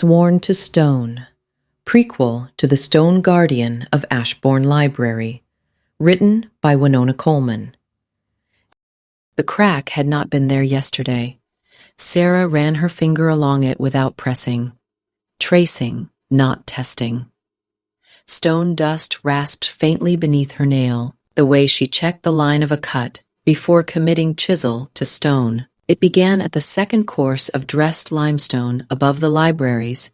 Sworn to Stone, prequel to the Stone Guardian of Ashborne Library, written by Winona Coleman. The crack had not been there yesterday. Sarah ran her finger along it without pressing. Tracing, not testing. Stone dust rasped faintly beneath her nail, the way she checked the line of a cut before committing chisel to stone. It began at the second course of dressed limestone above the library's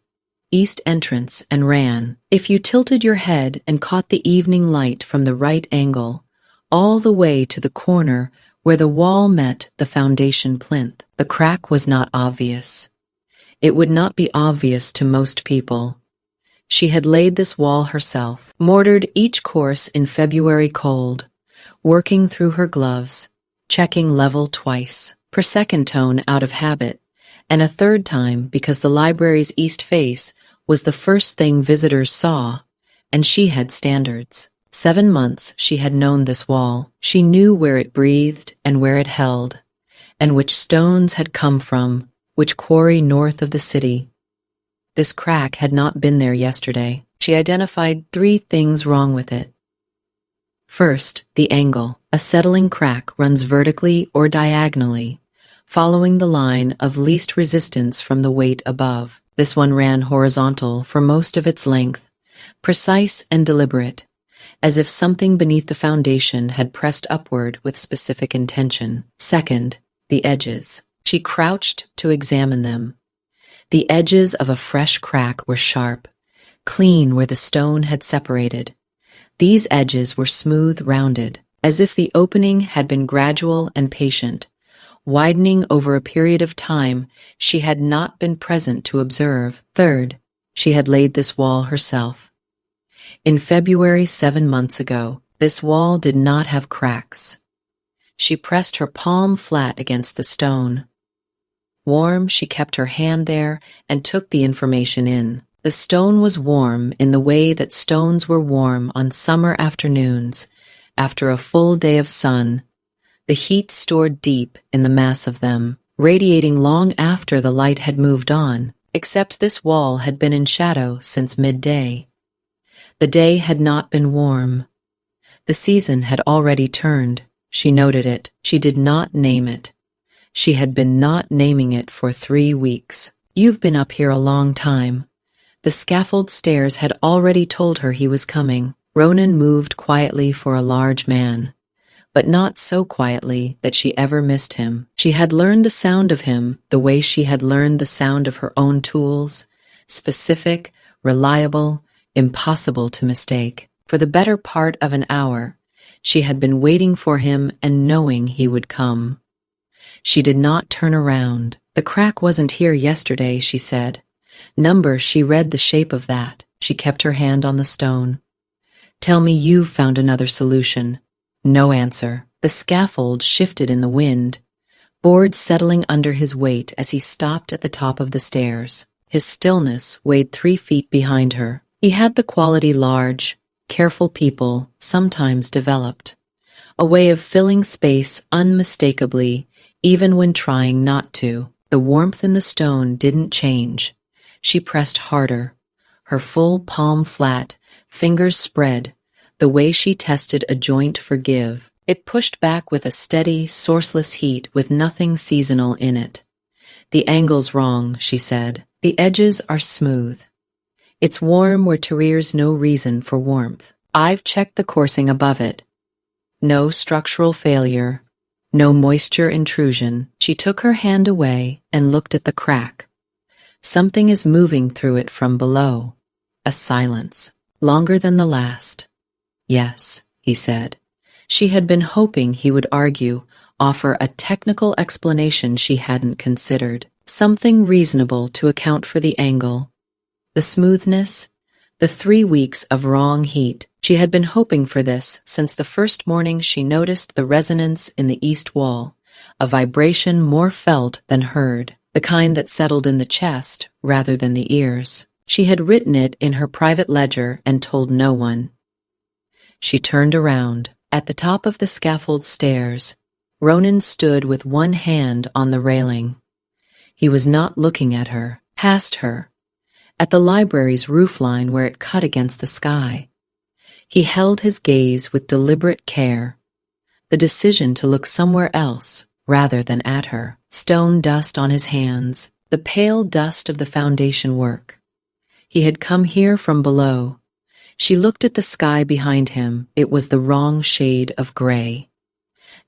east entrance and ran, if you tilted your head and caught the evening light from the right angle, all the way to the corner where the wall met the foundation plinth. The crack was not obvious. It would not be obvious to most people. She had laid this wall herself, mortared each course in February cold, working through her gloves, checking level twice, per second tone out of habit, and a third time because the library's east face was the first thing visitors saw, and she had standards. 7 months she had known this wall. She knew where it breathed and where it held, and which stones had come from, which quarry north of the city. This crack had not been there yesterday. She identified 3 things wrong with it. First, the angle. A settling crack runs vertically or diagonally, following the line of least resistance from the weight above. This one ran horizontal for most of its length, precise and deliberate, as if something beneath the foundation had pressed upward with specific intention. Second, the edges. She crouched to examine them. The edges of a fresh crack were sharp, clean where the stone had separated. These edges were smooth, rounded, as if the opening had been gradual and patient, widening over a period of time she had not been present to observe. Third, she had laid this wall herself. In February 7 months ago, this wall did not have cracks. She pressed her palm flat against the stone. Warm, she kept her hand there and took the information in. The stone was warm in the way that stones were warm on summer afternoons, after a full day of sun, the heat stored deep in the mass of them, radiating long after the light had moved on, except this wall had been in shadow since midday. The day had not been warm. The season had already turned. She noted it. She did not name it. She had been not naming it for 3 weeks. "You've been up here a long time." The scaffold stairs had already told her he was coming. Ronan moved quietly for a large man, but not so quietly that she ever missed him. She had learned the sound of him the way she had learned the sound of her own tools, specific, reliable, impossible to mistake. For the better part of an hour, she had been waiting for him and knowing he would come. She did not turn around. The crack wasn't here yesterday, she said. Number, she read the shape of that. She kept her hand on the stone. "Tell me you've found another solution." No answer. The scaffold shifted in the wind, boards settling under his weight as he stopped at the top of the stairs. His stillness weighed 3 feet behind her. He had the quality large, careful people sometimes developed, a way of filling space unmistakably, even when trying not to. The warmth in the stone didn't change. She pressed harder, her full palm flat, fingers spread, the way she tested a joint for give. It pushed back with a steady, sourceless heat with nothing seasonal in it. "The angle's wrong," she said. "The edges are smooth. It's warm where Terrier's no reason for warmth. I've checked the coursing above it. No structural failure, no moisture intrusion." She took her hand away and looked at the crack. Something is moving through it from below. A silence, longer than the last. "Yes," he said. She had been hoping he would argue, offer a technical explanation she hadn't considered. Something reasonable to account for the angle, the smoothness, the 3 weeks of wrong heat. She had been hoping for this since the first morning she noticed the resonance in the east wall, a vibration more felt than heard, the kind that settled in the chest rather than the ears. She had written it in her private ledger and told no one. She turned around. At the top of the scaffold stairs, Ronan stood with one hand on the railing. He was not looking at her, past her, at the library's roofline where it cut against the sky. He held his gaze with deliberate care, the decision to look somewhere else rather than at her. Stone dust on his hands, the pale dust of the foundation work. He had come here from below. She looked at the sky behind him. It was the wrong shade of gray.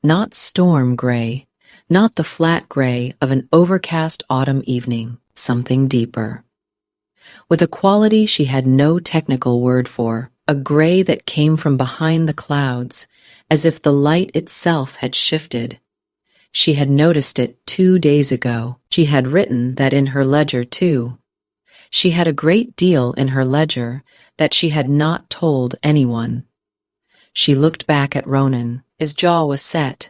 Not storm gray, not the flat gray of an overcast autumn evening, something deeper. With a quality she had no technical word for, a gray that came from behind the clouds, as if the light itself had shifted. She had noticed it 2 days ago. She had written that in her ledger, too. She had a great deal in her ledger that she had not told anyone. She looked back at Ronan. His jaw was set.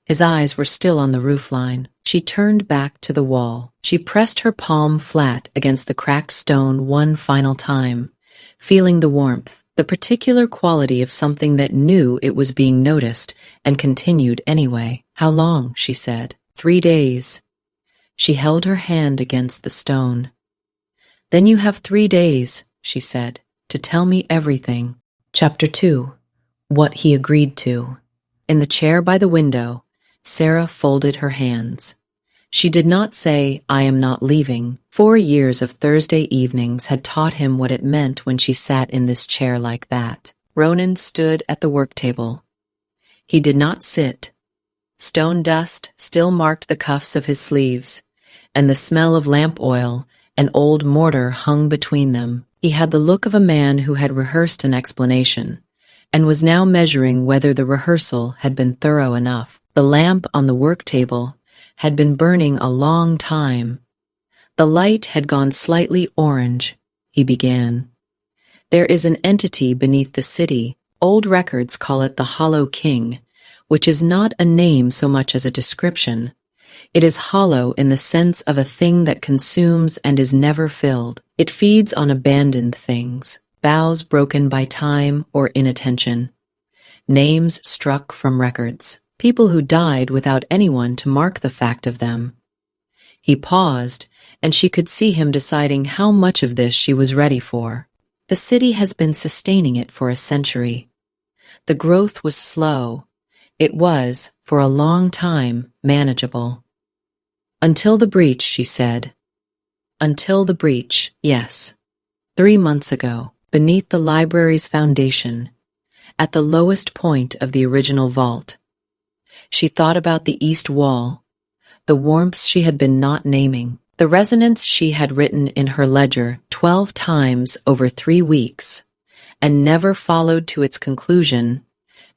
His eyes were still on the roofline. She turned back to the wall. She pressed her palm flat against the cracked stone one final time, feeling the warmth, the particular quality of something that knew it was being noticed and continued anyway. "How long?" she said. 3 days. She held her hand against the stone. "Then you have 3 days," she said, "to tell me everything." Chapter 2. What he agreed to. In the chair by the window, Sarah folded her hands. She did not say, "I am not leaving." 4 years of Thursday evenings had taught him what it meant when she sat in this chair like that. Ronan stood at the work table. He did not sit. Stone dust still marked the cuffs of his sleeves, and the smell of lamp oil and old mortar hung between them. He had the look of a man who had rehearsed an explanation, and was now measuring whether the rehearsal had been thorough enough. The lamp on the work table had been burning a long time. The light had gone slightly orange, he began. There is an entity beneath the city. Old records call it the Hollow King, which is not a name so much as a description. It is hollow in the sense of a thing that consumes and is never filled. It feeds on abandoned things, vows broken by time or inattention, names struck from records, people who died without anyone to mark the fact of them. He paused, and she could see him deciding how much of this she was ready for. The city has been sustaining it for a century. The growth was slow. It was, for a long time, manageable. Until the breach, she said. Until the breach, yes. 3 months ago, beneath the library's foundation, at the lowest point of the original vault. She thought about the east wall, the warmths she had been not naming, the resonance she had written in her ledger 12 times over 3 weeks, and never followed to its conclusion,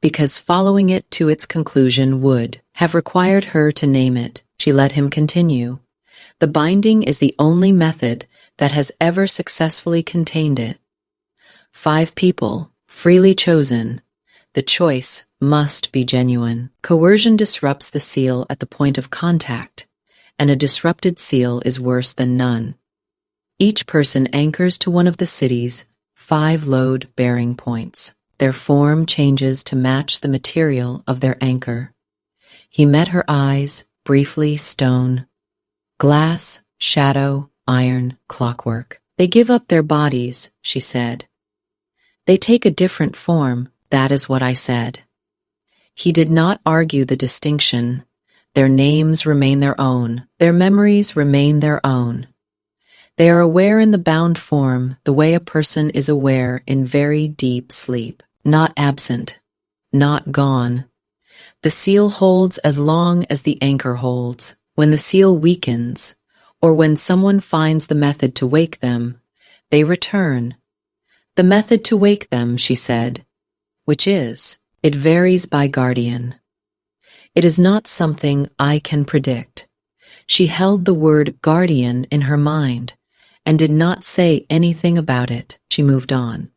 because following it to its conclusion would have required her to name it. She let him continue. The binding is the only method that has ever successfully contained it. 5 people, freely chosen. The choice must be genuine. Coercion disrupts the seal at the point of contact, and a disrupted seal is worse than none. Each person anchors to one of the city's 5 load-bearing points. Their form changes to match the material of their anchor. He met her eyes, briefly stone, glass, shadow, iron, clockwork. They give up their bodies, she said. They take a different form, that is what I said. He did not argue the distinction. Their names remain their own. Their memories remain their own. They are aware in the bound form, the way a person is aware in very deep sleep. Not absent, not gone. The seal holds as long as the anchor holds. When the seal weakens, or when someone finds the method to wake them, they return. The method to wake them, she said, which is, it varies by guardian. It is not something I can predict. She held the word guardian in her mind and did not say anything about it. She moved on.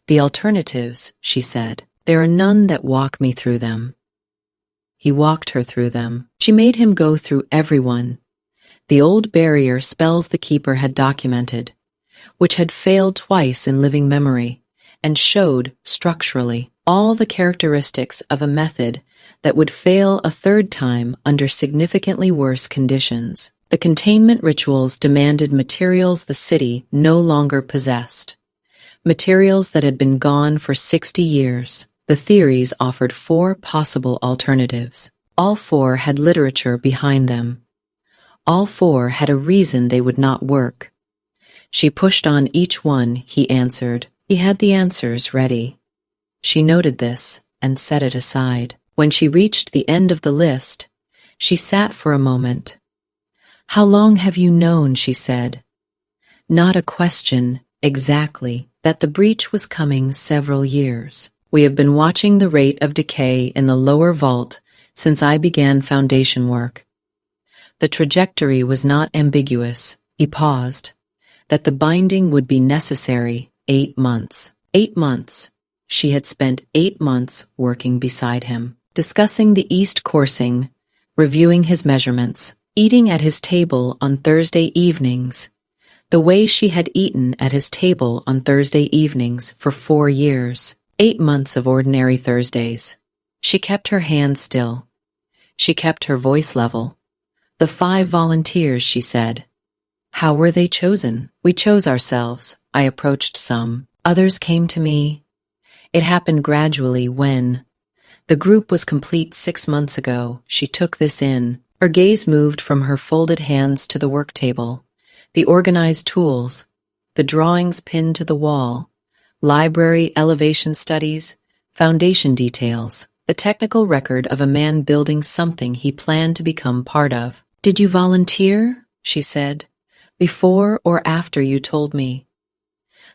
The alternatives, she said, there are none that walk me through them. He walked her through them. She made him go through everyone. The old barrier spells the keeper had documented, which had failed twice in living memory, and showed, structurally, all the characteristics of a method that would fail a 3rd time under significantly worse conditions. The containment rituals demanded materials the city no longer possessed. Materials that had been gone for 60 years. The theories offered 4 possible alternatives. All 4 had literature behind them. All 4 had a reason they would not work. She pushed on each one, he answered. He had the answers ready. She noted this and set it aside. When she reached the end of the list, she sat for a moment. "How long have you known," she said. Not a question, exactly, that the breach was coming. "Several years. We have been watching the rate of decay in the lower vault since I began foundation work." The trajectory was not ambiguous. He paused. That the binding would be necessary. 8 months. 8 months. She had spent 8 months working beside him, discussing the east coursing, reviewing his measurements, eating at his table on Thursday evenings, the way she had eaten at his table on Thursday evenings for 4 years. 8 months of ordinary Thursdays. She kept her hands still. She kept her voice level. "The 5 volunteers," she said. "How were they chosen?" "We chose ourselves. I approached some. Others came to me. It happened gradually when the group was complete 6 months ago." She took this in. Her gaze moved from her folded hands to the work table, the organized tools, the drawings pinned to the wall, library elevation studies, foundation details, the technical record of a man building something he planned to become part of. "Did you volunteer?" she said. "Before or after you told me?"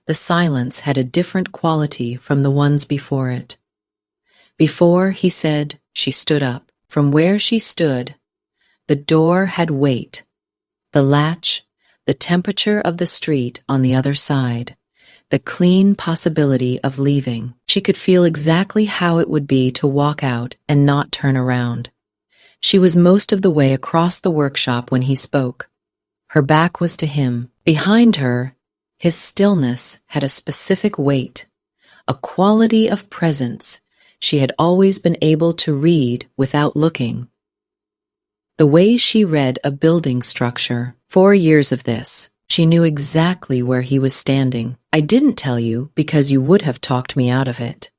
The silence had a different quality from the ones before it. "Before," he said. She stood up. From where she stood, the door had weight. The latch, the temperature of the street on the other side, the clean possibility of leaving. She could feel exactly how it would be to walk out and not turn around. She was most of the way across the workshop when he spoke. Her back was to him. Behind her, his stillness had a specific weight, a quality of presence she had always been able to read without looking. The way she read a building structure. 4 years of this. She knew exactly where he was standing. "I didn't tell you because you would have talked me out of it."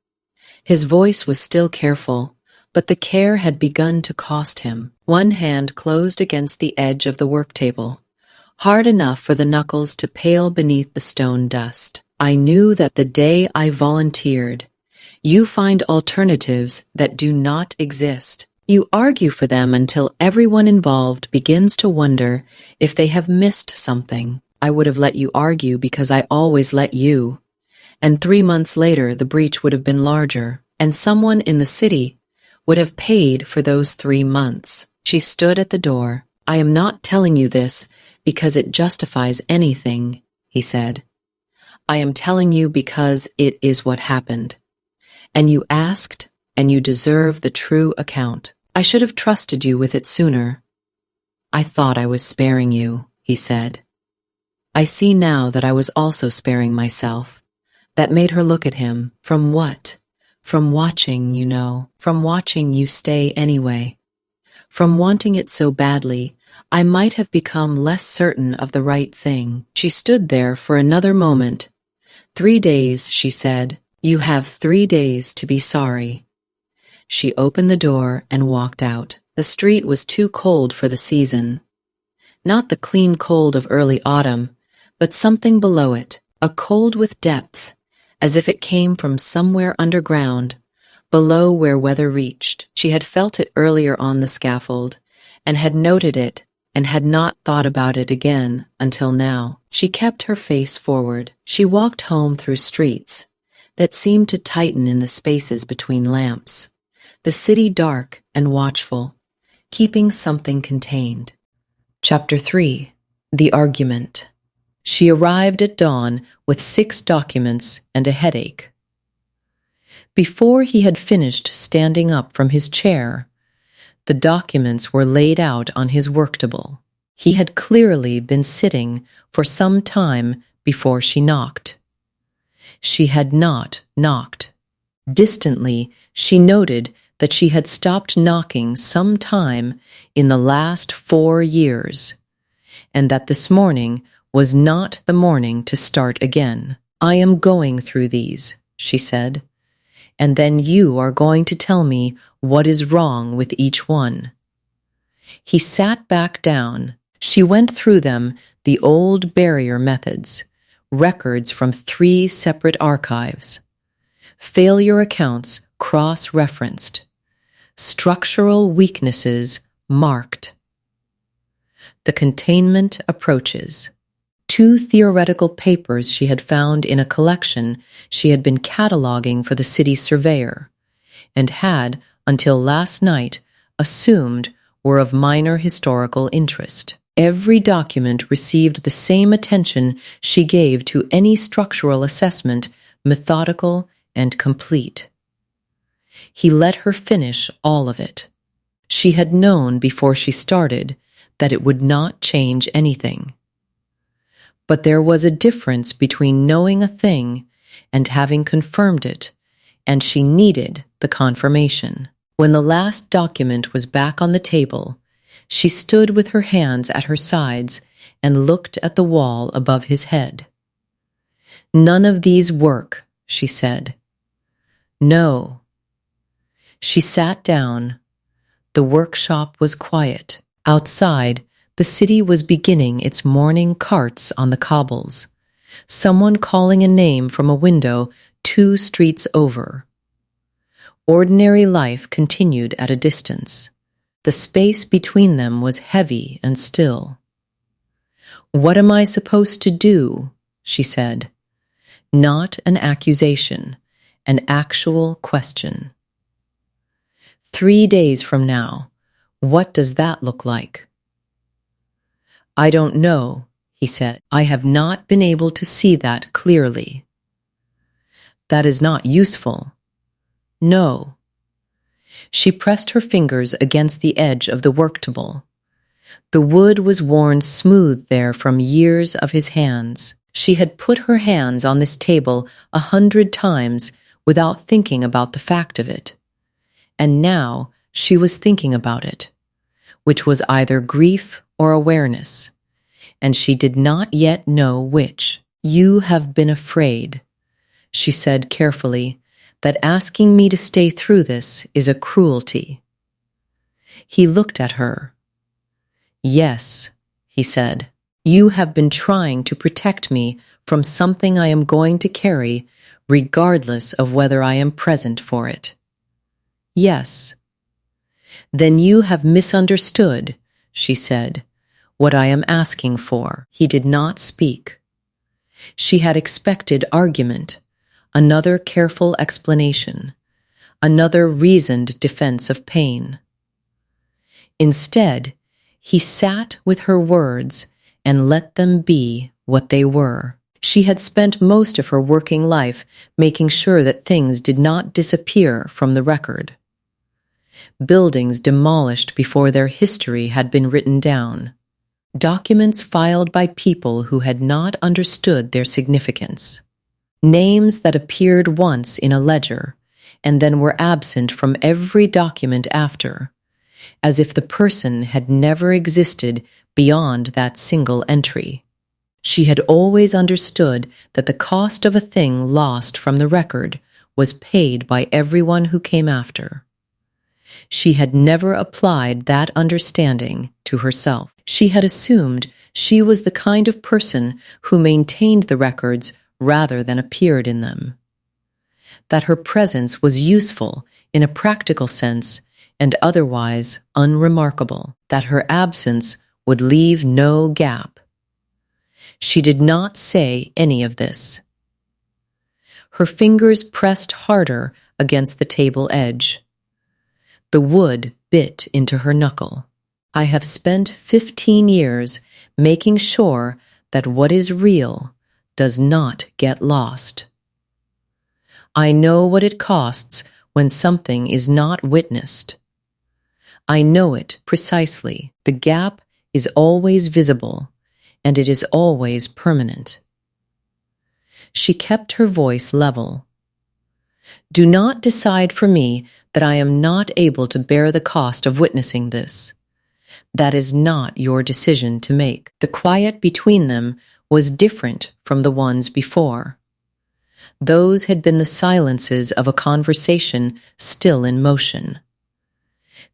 His voice was still careful, but the care had begun to cost him. One hand closed against the edge of the work table, hard enough for the knuckles to pale beneath the stone dust. "I knew that the day I volunteered. You find alternatives that do not exist. You argue for them until everyone involved begins to wonder if they have missed something. I would have let you argue because I always let you. And 3 months later, the breach would have been larger, and someone in the city would have paid for those 3 months." She stood at the door. "I am not telling you this because it justifies anything," he said. "I am telling you because it is what happened. And you asked, and you deserve the true account. I should have trusted you with it sooner." "I thought I was sparing you," he said. "I see now that I was also sparing myself." That made her look at him. "From what?" "From watching, you know. From watching you stay anyway. From wanting it so badly, I might have become less certain of the right thing." She stood there for another moment. 3 days, she said. "You have 3 days to be sorry." She opened the door and walked out. The street was too cold for the season. Not the clean cold of early autumn, but something below it, a cold with depth, as if it came from somewhere underground, below where weather reached. She had felt it earlier on the scaffold, and had noted it, and had not thought about it again until now. She kept her face forward. She walked home through streets that seemed to tighten in the spaces between lamps, the city dark and watchful, keeping something contained. Chapter 3. The Argument. She arrived at dawn with 6 documents and a headache. Before he had finished standing up from his chair, the documents were laid out on his work table. He had clearly been sitting for some time before she knocked. She had not knocked. Distantly, she noted that she had stopped knocking some time in the last 4 years. and that this morning was not the morning to start again. "I am going through these," she said, "and then you are going to tell me what is wrong with each one." He sat back down. She went through them, the old barrier methods, records from 3 separate archives, failure accounts cross-referenced, structural weaknesses marked, the containment approaches, 2 theoretical papers she had found in a collection she had been cataloging for the city surveyor, and had, until last night, assumed were of minor historical interest. Every document received the same attention she gave to any structural assessment, methodical and complete. He let her finish all of it. She had known before she started that it would not change anything. But there was a difference between knowing a thing and having confirmed it, and she needed the confirmation. When the last document was back on the table, she stood with her hands at her sides and looked at the wall above his head. "None of these work," she said. "No." She sat down. The workshop was quiet. Outside, the city was beginning its morning carts on the cobbles, someone calling a name from a window 2 streets over. Ordinary life continued at a distance. The space between them was heavy and still. "What am I supposed to do?" she said. Not an accusation, an actual question. 3 days from now, what does that look like? "I don't know," he said. "I have not been able to see that clearly." "That is not useful." "No." She pressed her fingers against the edge of the worktable. The wood was worn smooth there from years of his hands. She had put her hands on this table 100 times without thinking about the fact of it. And now she was thinking about it, which was either grief or awareness, and she did not yet know which. "You have been afraid," she said carefully, "that asking me to stay through this is a cruelty." He looked at her. "Yes," he said, "you have been trying to protect me from something I am going to carry, regardless of whether I am present for it." "Yes." "Then you have misunderstood," she said, "what I am asking for." He did not speak. She had expected argument, another careful explanation, another reasoned defense of pain. Instead, he sat with her words and let them be what they were. She had spent most of her working life making sure that things did not disappear from the record. Buildings demolished before their history had been written down. Documents filed by people who had not understood their significance. Names that appeared once in a ledger and then were absent from every document after, as if the person had never existed beyond that single entry. She had always understood that the cost of a thing lost from the record was paid by everyone who came after. She had never applied that understanding to herself. She had assumed she was the kind of person who maintained the records rather than appeared in them. That her presence was useful in a practical sense and otherwise unremarkable. That her absence would leave no gap. She did not say any of this. Her fingers pressed harder against the table edge. The wood bit into her knuckle. "I have spent 15 years making sure that what is real does not get lost. I know what it costs when something is not witnessed. I know it precisely. The gap is always visible, and it is always permanent." She kept her voice level. "Do not decide for me that I am not able to bear the cost of witnessing this. That is not your decision to make. The quiet between them was different from the ones before. Those had been the silences of a conversation still in motion.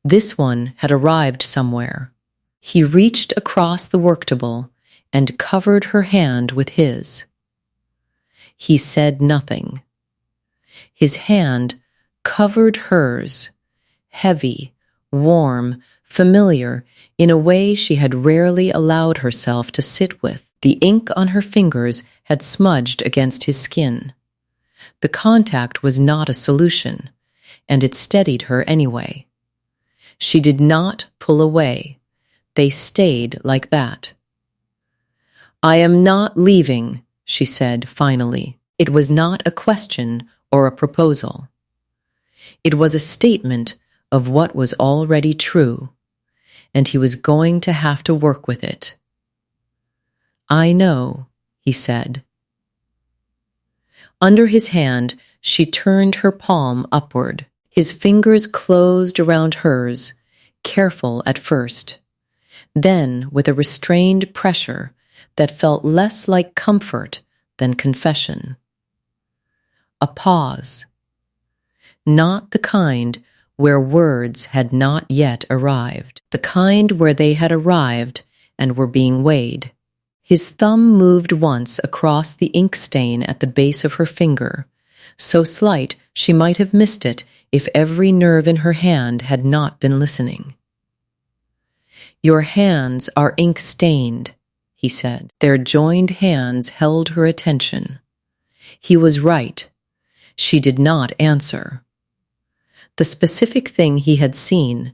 This one had arrived somewhere. He reached across the worktable and covered her hand with his. He said nothing. His hand covered hers, heavy, warm, familiar, in a way she had rarely allowed herself to sit with. The ink on her fingers had smudged against his skin. The contact was not a solution, and it steadied her anyway. She did not pull away. They stayed like that. "I am not leaving," she said finally. It was not a question or a proposal. It was a statement of what was already true, and he was going to have to work with it. "I know," he said. Under his hand, she turned her palm upward. His fingers closed around hers, careful at first, then with a restrained pressure that felt less like comfort than confession. A pause. Not the kind where words had not yet arrived, the kind where they had arrived and were being weighed. His thumb moved once across the ink stain at the base of her finger, so slight she might have missed it if every nerve in her hand had not been listening. "Your hands are ink-stained," he said. Their joined hands held her attention. He was right. She did not answer. The specific thing he had seen,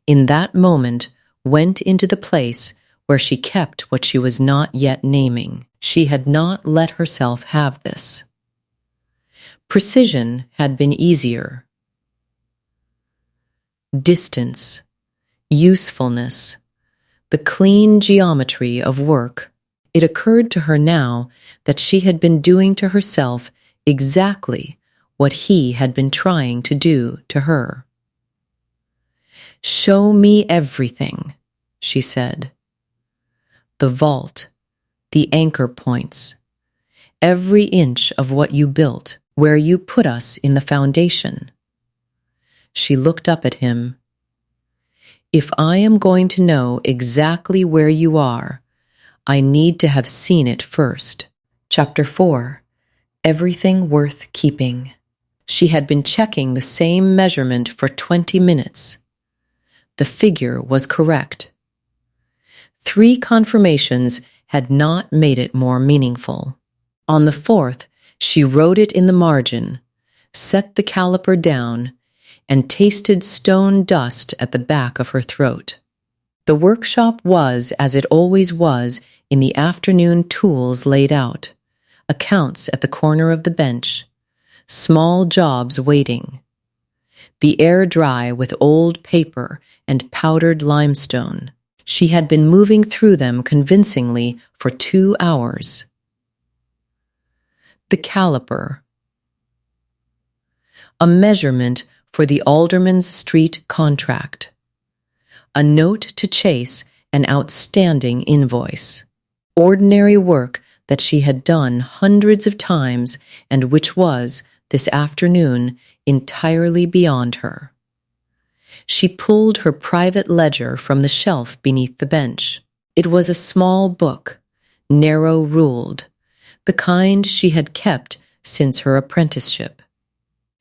in that moment, went into the place where she kept what she was not yet naming. She had not let herself have this. Precision had been easier. Distance, usefulness, the clean geometry of work. It occurred to her now that she had been doing to herself exactly what he had been trying to do to her. "Show me everything," she said. "The vault, the anchor points, every inch of what you built, where you put us in the foundation." She looked up at him. "If I am going to know exactly where you are, I need to have seen it first." Chapter 4. Everything Worth Keeping. She had been checking the same measurement for 20 minutes. The figure was correct. 3 confirmations had not made it more meaningful. On the 4th, she wrote it in the margin, set the caliper down, and tasted stone dust at the back of her throat. The workshop was, as it always was, in the afternoon, tools laid out, accounts at the corner of the bench, small jobs waiting. The air dry with old paper and powdered limestone. She had been moving through them convincingly for 2 hours. The caliper. A measurement for the Alderman's Street contract. A note to chase an outstanding invoice. Ordinary work that she had done hundreds of times and which was, this afternoon, entirely beyond her. She pulled her private ledger from the shelf beneath the bench. It was a small book, narrow-ruled, the kind she had kept since her apprenticeship.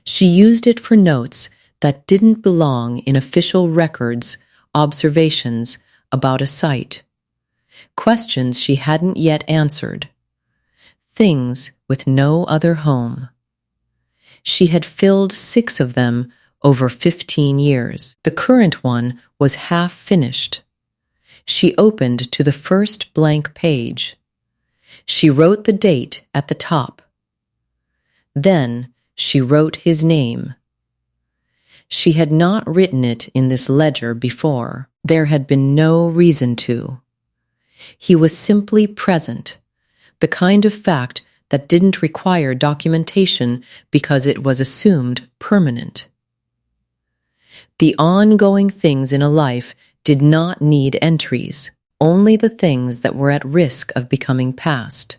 She used it for notes that didn't belong in official records, observations about a site, questions she hadn't yet answered, things with no other home. She had filled 6 of them over 15 years. The current one was half finished. She opened to the first blank page. She wrote the date at the top. Then she wrote his name. She had not written it in this ledger before. There had been no reason to. He was simply present, the kind of fact that didn't require documentation because it was assumed permanent. The ongoing things in a life did not need entries, only the things that were at risk of becoming past.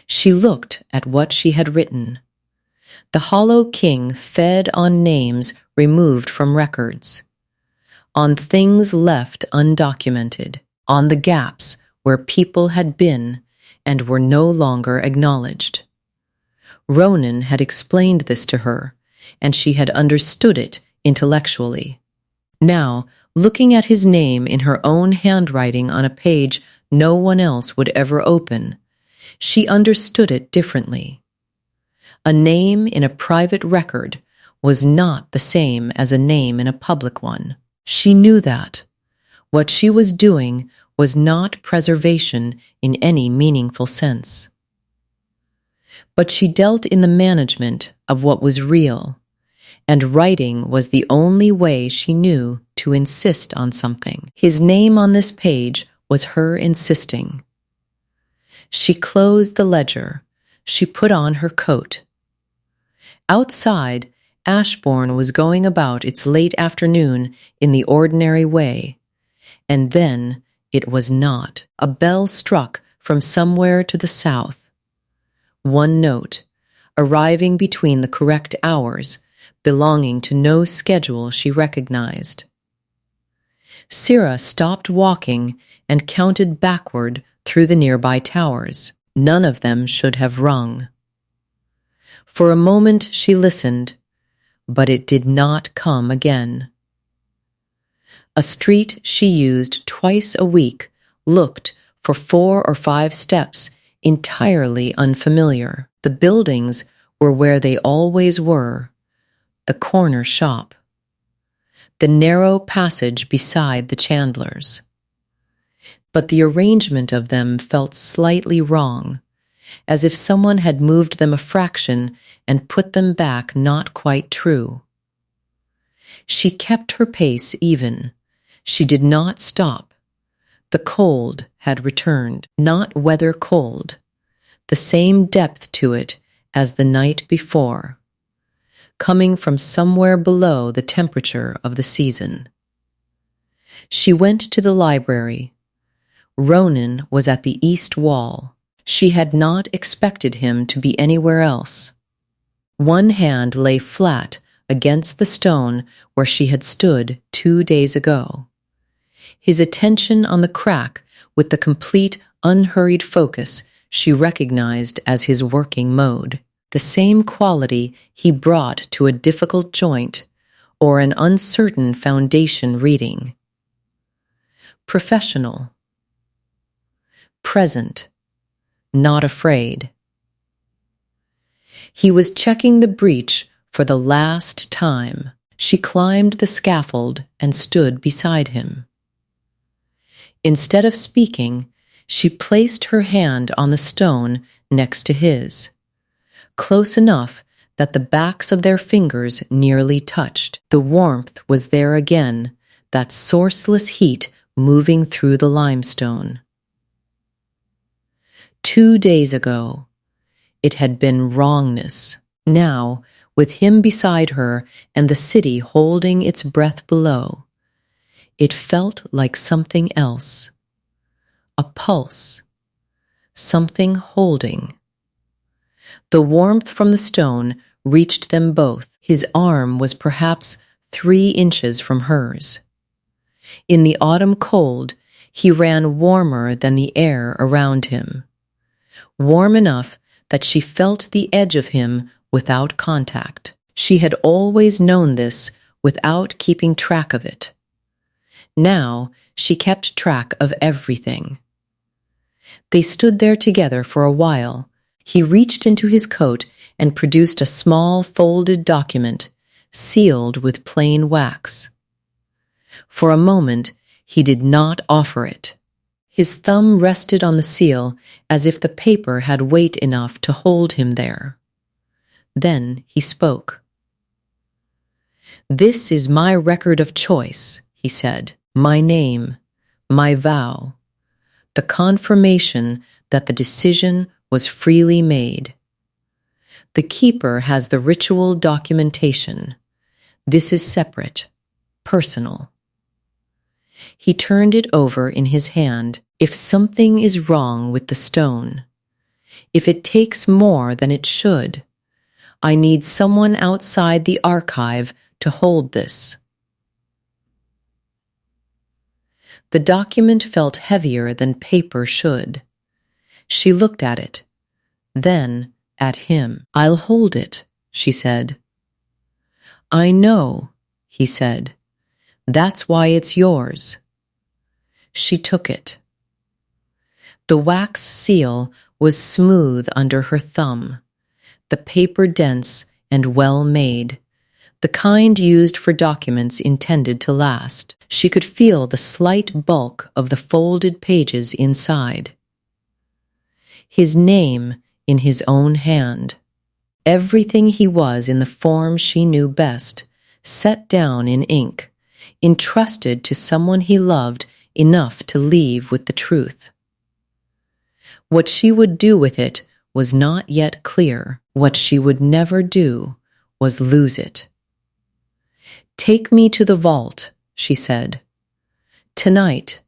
She looked at what she had written. The Hollow King fed on names removed from records, on things left undocumented, on the gaps where people had been and were no longer acknowledged. Ronan had explained this to her, and she had understood it intellectually. Now, looking at his name in her own handwriting on a page no one else would ever open, she understood it differently. A name in a private record was not the same as a name in a public one. She knew that. What she was doing was not preservation in any meaningful sense. But she dealt in the management of what was real, and writing was the only way she knew to insist on something. His name on this page was her insisting. She closed the ledger. She put on her coat. Outside, Ashborne was going about its late afternoon in the ordinary way, and then it was not. A bell struck from somewhere to the south. One note, arriving between the correct hours, belonging to no schedule she recognized. Sira stopped walking and counted backward through the nearby towers. None of them should have rung. For a moment she listened, but it did not come again. A street she used twice a week looked for 4 or 5 steps entirely unfamiliar. The buildings were where they always were, the corner shop, the narrow passage beside the chandlers. But the arrangement of them felt slightly wrong, as if someone had moved them a fraction and put them back not quite true. She kept her pace even. She did not stop. The cold had returned, not weather cold, the same depth to it as the night before, coming from somewhere below the temperature of the season. She went to the library. Ronan was at the east wall. She had not expected him to be anywhere else. One hand lay flat against the stone where she had stood 2 days ago. His attention on the crack with the complete, unhurried focus she recognized as his working mode, the same quality he brought to a difficult joint or an uncertain foundation reading. Professional. Present. Not afraid. He was checking the breach for the last time. She climbed the scaffold and stood beside him. Instead of speaking, she placed her hand on the stone next to his, close enough that the backs of their fingers nearly touched. The warmth was there again, that sourceless heat moving through the limestone. 2 days ago, it had been wrongness. Now, with him beside her and the city holding its breath below, it felt like something else. A pulse. Something holding. The warmth from the stone reached them both. His arm was perhaps 3 inches from hers. In the autumn cold, he ran warmer than the air around him. Warm enough that she felt the edge of him without contact. She had always known this without keeping track of it. Now she kept track of everything. They stood there together for a while. He reached into his coat and produced a small folded document, sealed with plain wax. For a moment, he did not offer it. His thumb rested on the seal as if the paper had weight enough to hold him there. Then he spoke. "This is my record of choice," he said. "My name, my vow, the confirmation that the decision was freely made. The keeper has the ritual documentation. This is separate, personal." He turned it over in his hand. If something is wrong with the stone, if it takes more than it should, I need someone outside the archive to hold this. The document felt heavier than paper should. She looked at it, then at him. I'll hold it, she said. I know, he said. That's why it's yours. She took it. The wax seal was smooth under her thumb, the paper dense and well made, the kind used for documents intended to last. She could feel the slight bulk of the folded pages inside. His name in his own hand. Everything he was in the form she knew best, set down in ink, entrusted to someone he loved enough to leave with the truth. What she would do with it was not yet clear. What she would never do was lose it. Take me to the vault, she said. Tonight.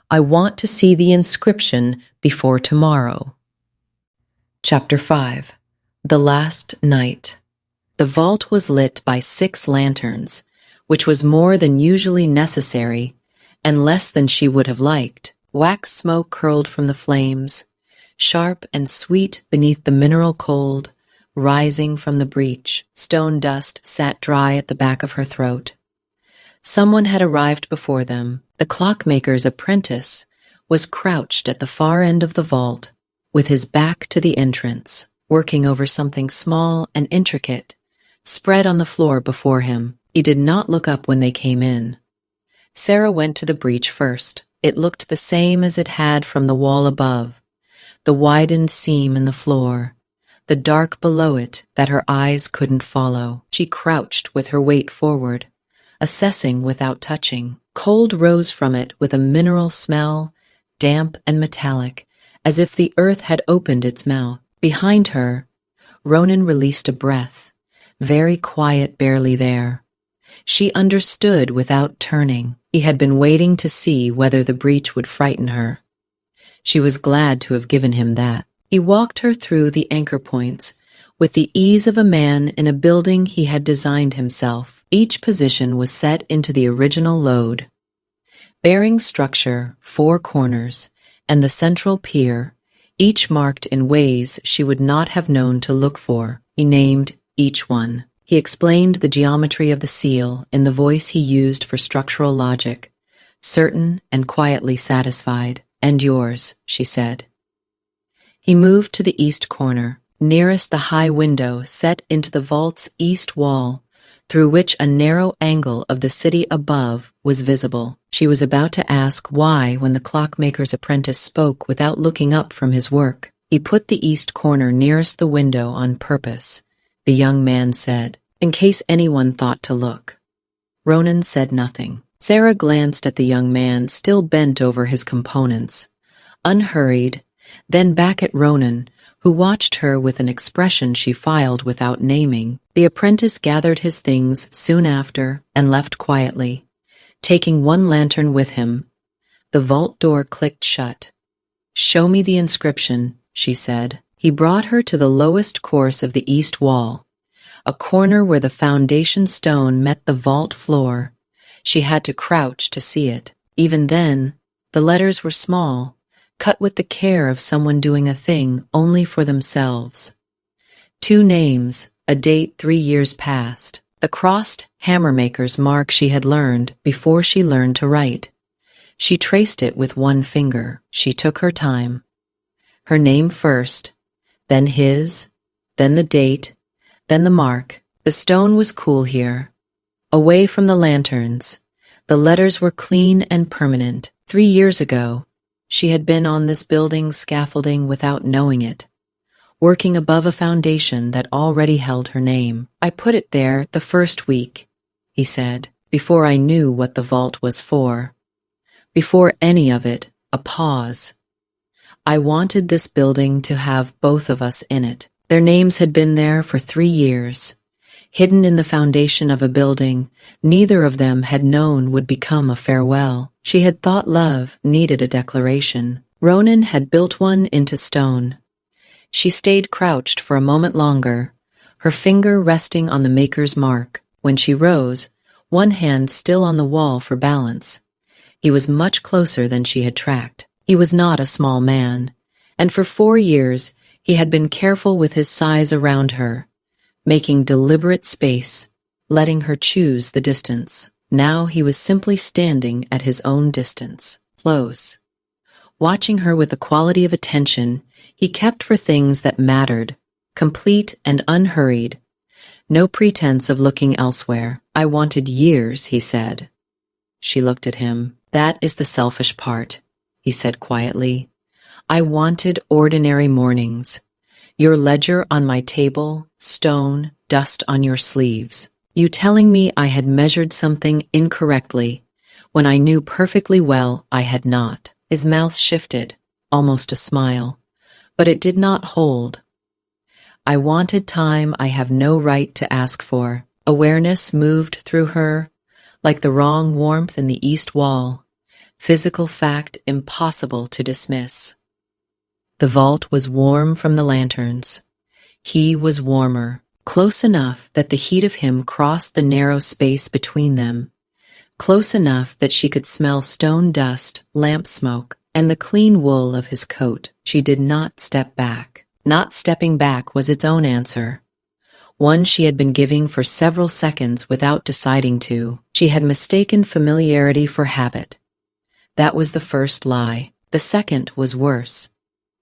I want to see the inscription before tomorrow. Chapter 5. The Last Night. The vault was lit by 6 lanterns, which was more than usually necessary and less than she would have liked. Wax smoke curled from the flames, sharp and sweet beneath the mineral cold, rising from the breach. Stone dust sat dry at the back of her throat. Someone had arrived before them. The clockmaker's apprentice was crouched at the far end of the vault, with his back to the entrance, working over something small and intricate, spread on the floor before him. He did not look up when they came in. Sarah went to the breach first. It looked the same as it had from the wall above, the widened seam in the floor, the dark below it that her eyes couldn't follow. She crouched with her weight forward, assessing without touching. Cold rose from it with a mineral smell, damp and metallic, as if the earth had opened its mouth. Behind her, Ronan released a breath, very quiet, barely there. She understood without turning. He had been waiting to see whether the breach would frighten her. She was glad to have given him that. He walked her through the anchor points with the ease of a man in a building he had designed himself. Each position was set into the original load. Bearing structure, 4 corners, and the central pier, each marked in ways she would not have known to look for. He named each one. He explained the geometry of the seal in the voice he used for structural logic, certain and quietly satisfied. And yours, she said. He moved to the east corner, nearest the high window set into the vault's east wall, through which a narrow angle of the city above was visible. She was about to ask why when the clockmaker's apprentice spoke without looking up from his work. He put the east corner nearest the window on purpose, the young man said, in case anyone thought to look. Ronan said nothing. Sarah glanced at the young man still bent over his components, unhurried, then back at Ronan, who watched her with an expression she filed without naming. The apprentice gathered his things soon after and left quietly, taking 1 lantern with him. The vault door clicked shut. Show me the inscription, she said. He brought her to the lowest course of the east wall, a corner where the foundation stone met the vault floor. She had to crouch to see it. Even then, the letters were small, cut with the care of someone doing a thing only for themselves. 2 names, a date 3 years past, the crossed hammermaker's mark she had learned before she learned to write. She traced it with 1 finger. She took her time. Her name first, then his, then the date, then the mark. The stone was cool here. Away from the lanterns, the letters were clean and permanent. 3 years ago, she had been on this building's scaffolding without knowing it, working above a foundation that already held her name. I put it there the first week, he said, before I knew what the vault was for. Before any of it, a pause. I wanted this building to have both of us in it. Their names had been there for 3 years. hidden in the foundation of a building neither of them had known would become a farewell. She had thought love needed a declaration. Ronan had built one into stone. She stayed crouched for a moment longer, her finger resting on the maker's mark. When she rose, one hand still on the wall for balance. He was much closer than she had tracked. He was not a small man, and for 4 years he had been careful with his size around her, making deliberate space, letting her choose the distance. Now he was simply standing at his own distance, close. Watching her with the quality of attention he kept for things that mattered, complete and unhurried. No pretense of looking elsewhere. "I wanted years," he said. She looked at him. "That is the selfish part," he said quietly. "I wanted ordinary mornings. Your ledger on my table, stone, dust on your sleeves. You telling me I had measured something incorrectly when I knew perfectly well I had not." His mouth shifted, almost a smile, but it did not hold. "I wanted time I have no right to ask for." Awareness moved through her, like the wrong warmth in the east wall, physical fact impossible to dismiss. The vault was warm from the lanterns. He was warmer, close enough that the heat of him crossed the narrow space between them, close enough that she could smell stone dust, lamp smoke, and the clean wool of his coat. She did not step back. Not stepping back was its own answer, one she had been giving for several seconds without deciding to. She had mistaken familiarity for habit. That was the first lie. The second was worse.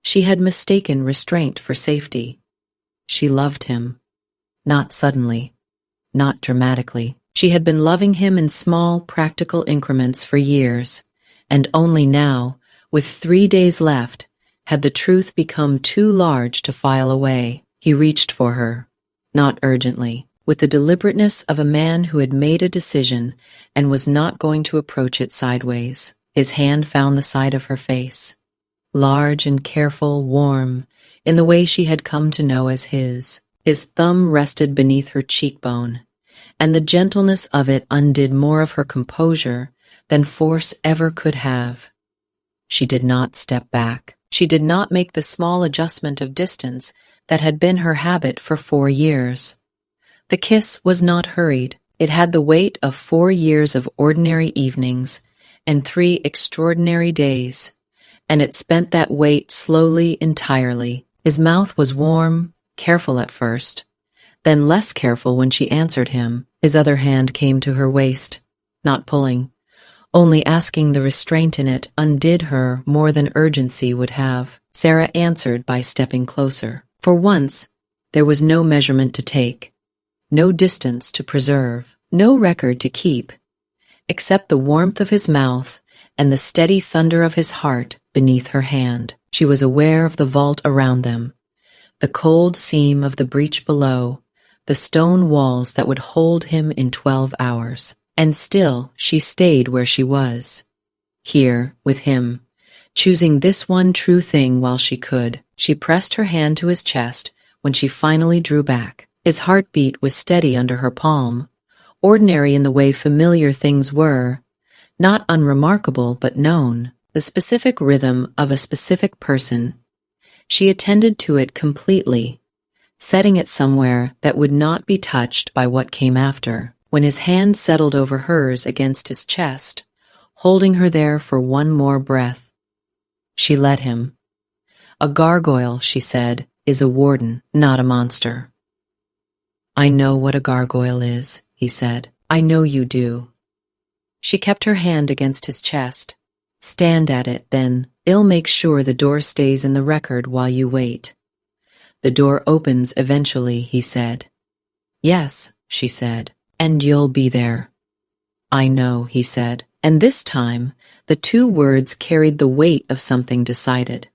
She had mistaken restraint for safety. She loved him. Not suddenly. Not dramatically. She had been loving him in small, practical increments for years, and only now, with 3 days left, had the truth become too large to file away. He reached for her, not urgently, with the deliberateness of a man who had made a decision and was not going to approach it sideways. His hand found the side of her face, large and careful, warm, in the way she had come to know as his. His thumb rested beneath her cheekbone, and the gentleness of it undid more of her composure than force ever could have. She did not step back. She did not make the small adjustment of distance that had been her habit for 4 years. The kiss was not hurried. It had the weight of 4 years of ordinary evenings and 3 extraordinary days, and it spent that weight slowly, entirely. His mouth was warm, careful at first, then less careful when she answered him. His other hand came to her waist, not pulling. Only asking the restraint in it undid her more than urgency would have. Sarah answered by stepping closer. For once, there was no measurement to take, no distance to preserve, no record to keep, except the warmth of his mouth and the steady thunder of his heart beneath her hand. She was aware of the vault around them, the cold seam of the breach below, the stone walls that would hold him in 12 hours. And still she stayed where she was, here with him, choosing this one true thing while she could. She pressed her hand to his chest when she finally drew back. His heartbeat was steady under her palm, ordinary in the way familiar things were, not unremarkable but known, the specific rhythm of a specific person. She attended to it completely, setting it somewhere that would not be touched by what came after. When his hand settled over hers against his chest, holding her there for one more breath, she let him. "A gargoyle," she said, "is a warden, not a monster." "I know what a gargoyle is," he said. "I know you do." She kept her hand against his chest. "Stand at it, then. I'll make sure the door stays in the record while you wait." "The door opens eventually," he said. "Yes," she said. "And you'll be there." "I know," he said, and this time the 2 words carried the weight of something decided.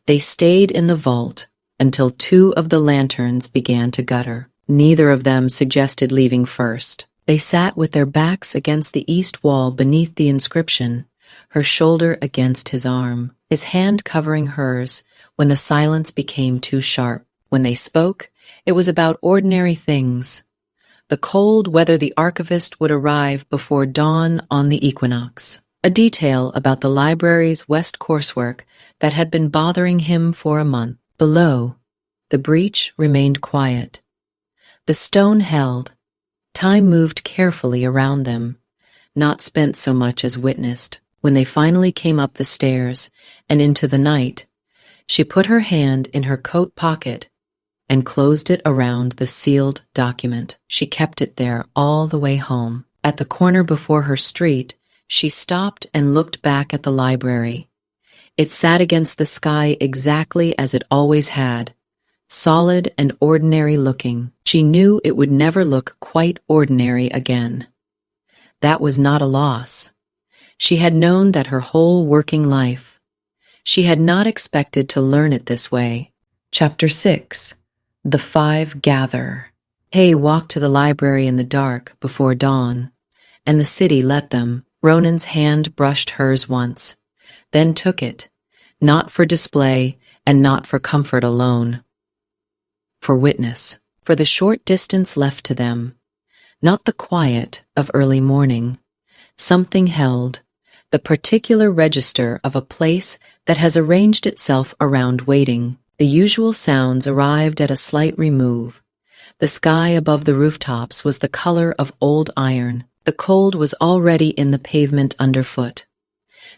They stayed in the vault until 2 of the lanterns began to gutter. Neither of them suggested leaving first. They sat with their backs against the east wall beneath the inscription, her shoulder against his arm, his hand covering hers when the silence became too sharp. When they spoke, it was about ordinary things. the cold whether the archivist would arrive before dawn on the equinox. A detail about the library's west coursework that had been bothering him for a month. Below, the breach remained quiet. The stone held. Time moved carefully around them, not spent so much as witnessed. When they finally came up the stairs and into the night, she put her hand in her coat pocket and closed it around the sealed document. She kept it there all the way home. At the corner before her street, she stopped and looked back at the library. It sat against the sky exactly as it always had, solid and ordinary looking. She knew it would never look quite ordinary again. That was not a loss. She had known that her whole working life. She had not expected to learn it this way. Chapter 6. The Five Gather. Hay walked to the library in the dark before dawn, and the city let them. Ronan's hand brushed hers once, then took it, not for display and not for comfort alone. For witness, for the short distance left to them, not the quiet of early morning. Something held, the particular register of a place that has arranged itself around waiting. The usual sounds arrived at a slight remove. The sky above the rooftops was the color of old iron. The cold was already in the pavement underfoot.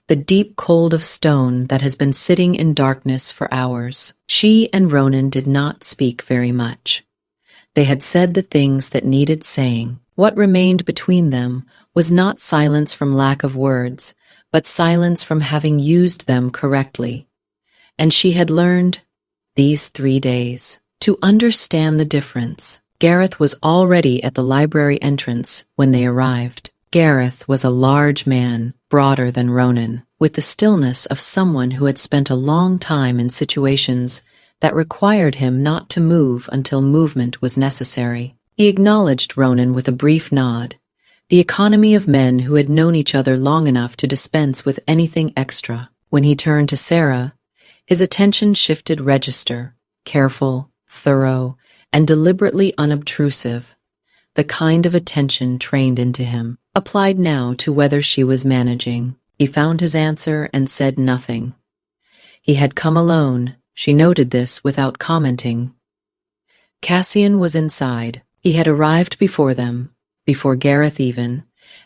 The deep cold of stone that has been sitting in darkness for hours. She and Ronan did not speak very much. They had said the things that needed saying. What remained between them was not silence from lack of words, but silence from having used them correctly. And she had learned, these 3 days, to understand the difference. Gareth was already at the library entrance when they arrived. Gareth was a large man, broader than Ronan, with the stillness of someone who had spent a long time in situations that required him not to move until movement was necessary. He acknowledged Ronan with a brief nod, the economy of men who had known each other long enough to dispense with anything extra. When he turned to Sarah, his attention shifted register, careful, thorough, and deliberately unobtrusive, the kind of attention trained into him, applied now to whether she was managing. He found his answer and said nothing. He had come alone. She noted this without commenting. Cassian was inside. He had arrived before them, before Gareth even,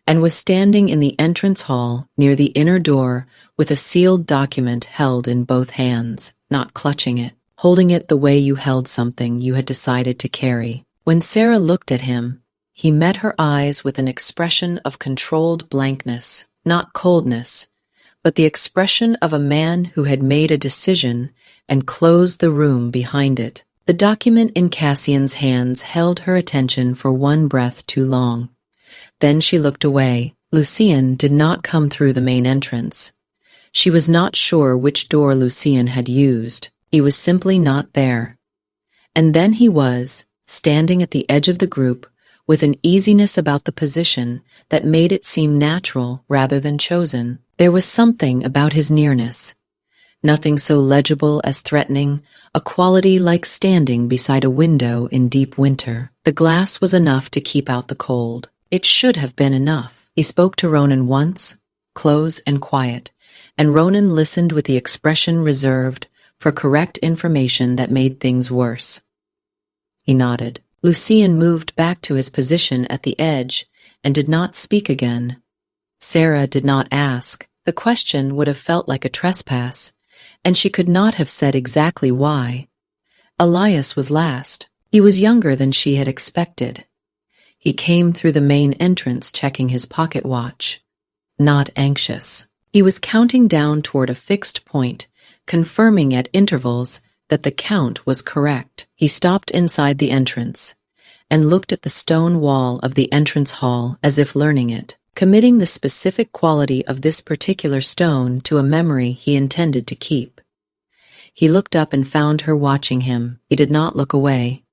and was standing in the entrance hall near the inner door with a sealed document held in both hands, not clutching it, holding it the way you held something you had decided to carry. When Sarah looked at him, he met her eyes with an expression of controlled blankness, not coldness, but the expression of a man who had made a decision and closed the room behind it. The document in Cassian's hands held her attention for one breath too long. Then she looked away. Lucian did not come through the main entrance. She was not sure which door Lucian had used. He was simply not there. And then he was, standing at the edge of the group, with an easiness about the position that made it seem natural rather than chosen. There was something about his nearness. Nothing so legible as threatening, a quality like standing beside a window in deep winter. The glass was enough to keep out the cold. It should have been enough. He spoke to Ronan once, close and quiet, and Ronan listened with the expression reserved for correct information that made things worse. He nodded. Lucian moved back to his position at the edge and did not speak again. Sarah did not ask. The question would have felt like a trespass, and she could not have said exactly why. Elias was last. He was younger than she had expected. He came through the main entrance checking his pocket watch. Not anxious. He was counting down toward a fixed point, confirming at intervals that the count was correct. He stopped inside the entrance and looked at the stone wall of the entrance hall as if learning it, committing the specific quality of this particular stone to a memory he intended to keep. He looked up and found her watching him. He did not look away.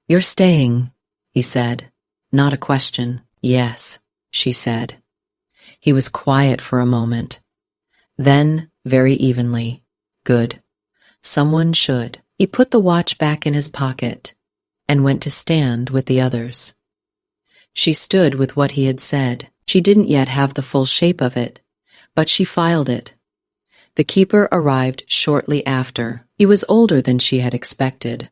"You're staying," he said. Not a question. "Yes," she said. He was quiet for a moment. Then, very evenly, "Good. Someone should." He put the watch back in his pocket and went to stand with the others. She stood with what he had said. She didn't yet have the full shape of it, but she filed it. The keeper arrived shortly after. He was older than she had expected,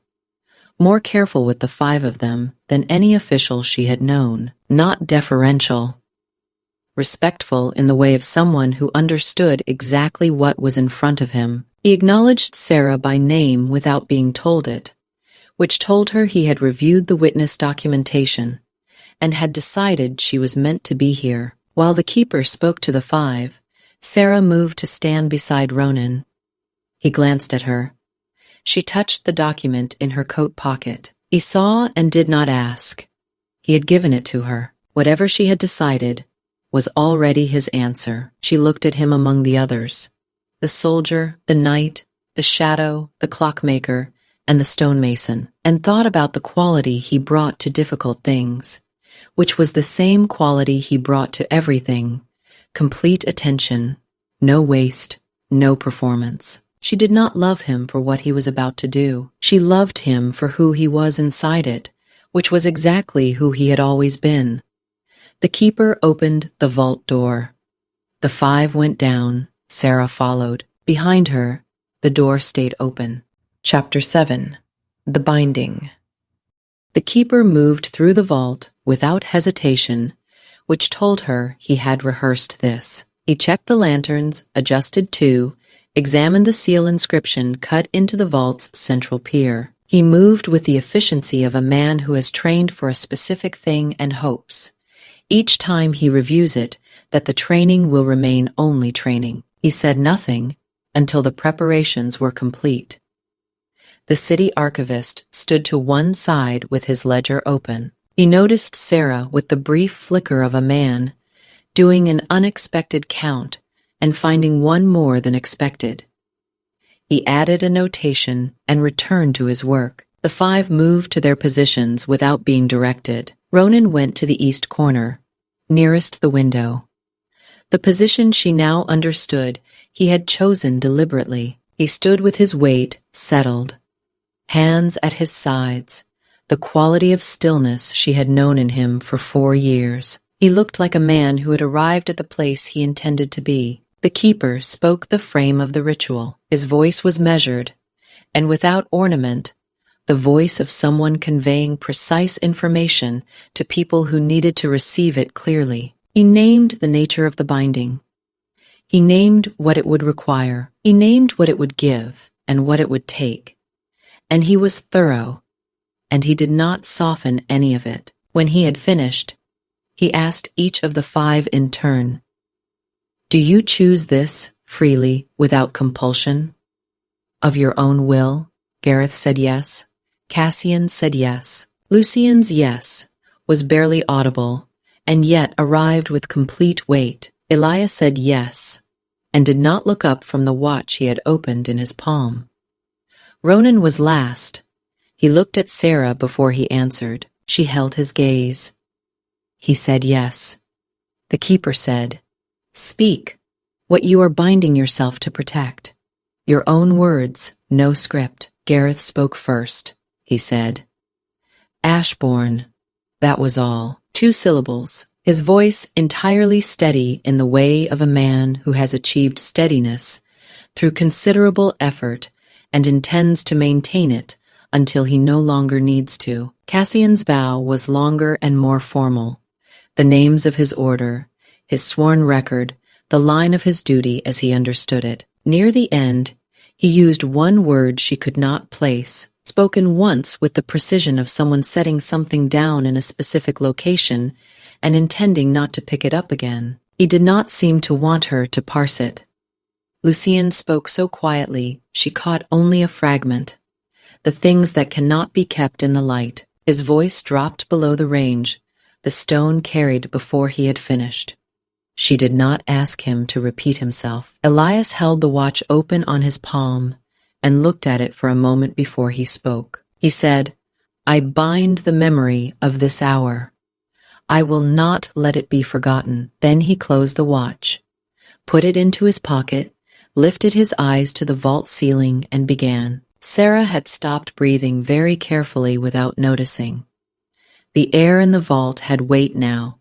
more careful with the 5 of them than any official she had known, not deferential, respectful in the way of someone who understood exactly what was in front of him. He acknowledged Sarah by name without being told it, which told her he had reviewed the witness documentation and had decided she was meant to be here. While the keeper spoke to the 5, Sarah moved to stand beside Ronan. He glanced at her. She touched the document in her coat pocket. He saw and did not ask. He had given it to her. Whatever she had decided was already his answer. She looked at him among the others. The soldier, the knight, the shadow, the clockmaker, and the stonemason, and thought about the quality he brought to difficult things, which was the same quality he brought to everything: complete attention, no waste, no performance. She did not love him for what he was about to do. She loved him for who he was inside it, which was exactly who he had always been. The keeper opened the vault door. The 5 went down. Sarah followed. Behind her, the door stayed open. Chapter 7. The Binding. The keeper moved through the vault without hesitation, which told her he had rehearsed this. He checked the lanterns, adjusted 2, examined the seal inscription cut into the vault's central pier. He moved with the efficiency of a man who has trained for a specific thing and hopes, each time he reviews it, that the training will remain only training. He said nothing until the preparations were complete. The city archivist stood to one side with his ledger open. He noticed Sarah with the brief flicker of a man doing an unexpected count and finding one more than expected. He added a notation and returned to his work. The 5 moved to their positions without being directed. Ronan went to the east corner, nearest the window. The position she now understood he had chosen deliberately. He stood with his weight settled, hands at his sides, the quality of stillness she had known in him for 4 years. He looked like a man who had arrived at the place he intended to be. The keeper spoke the frame of the ritual. His voice was measured, and without ornament, the voice of someone conveying precise information to people who needed to receive it clearly. He named the nature of the binding. He named what it would require. He named what it would give and what it would take. And he was thorough, and he did not soften any of it. When he had finished, he asked each of the 5 in turn, "Do you choose this freely, without compulsion? Of your own will?" Gareth said yes. Cassian said yes. Lucian's yes was barely audible, and yet arrived with complete weight. Elias said yes, and did not look up from the watch he had opened in his palm. Ronan was last. He looked at Sarah before he answered. She held his gaze. He said yes. The keeper said, "Speak what you are binding yourself to protect. Your own words, no script." Gareth spoke first. He said, "Ashborne." That was all. 2 syllables. His voice entirely steady in the way of a man who has achieved steadiness through considerable effort and intends to maintain it until he no longer needs to. Cassian's vow was longer and more formal. The names of his order, his sworn record, the line of his duty as he understood it. Near the end, he used one word she could not place, spoken once with the precision of someone setting something down in a specific location and intending not to pick it up again. He did not seem to want her to parse it. Lucien spoke so quietly she caught only a fragment, the things that cannot be kept in the light. His voice dropped below the range the stone carried before he had finished. She did not ask him to repeat himself. Elias held the watch open on his palm and looked at it for a moment before he spoke. He said, "I bind the memory of this hour. I will not let it be forgotten." Then he closed the watch, put it into his pocket, lifted his eyes to the vault ceiling, and began. Sarah had stopped breathing very carefully without noticing. The air in the vault had weight now.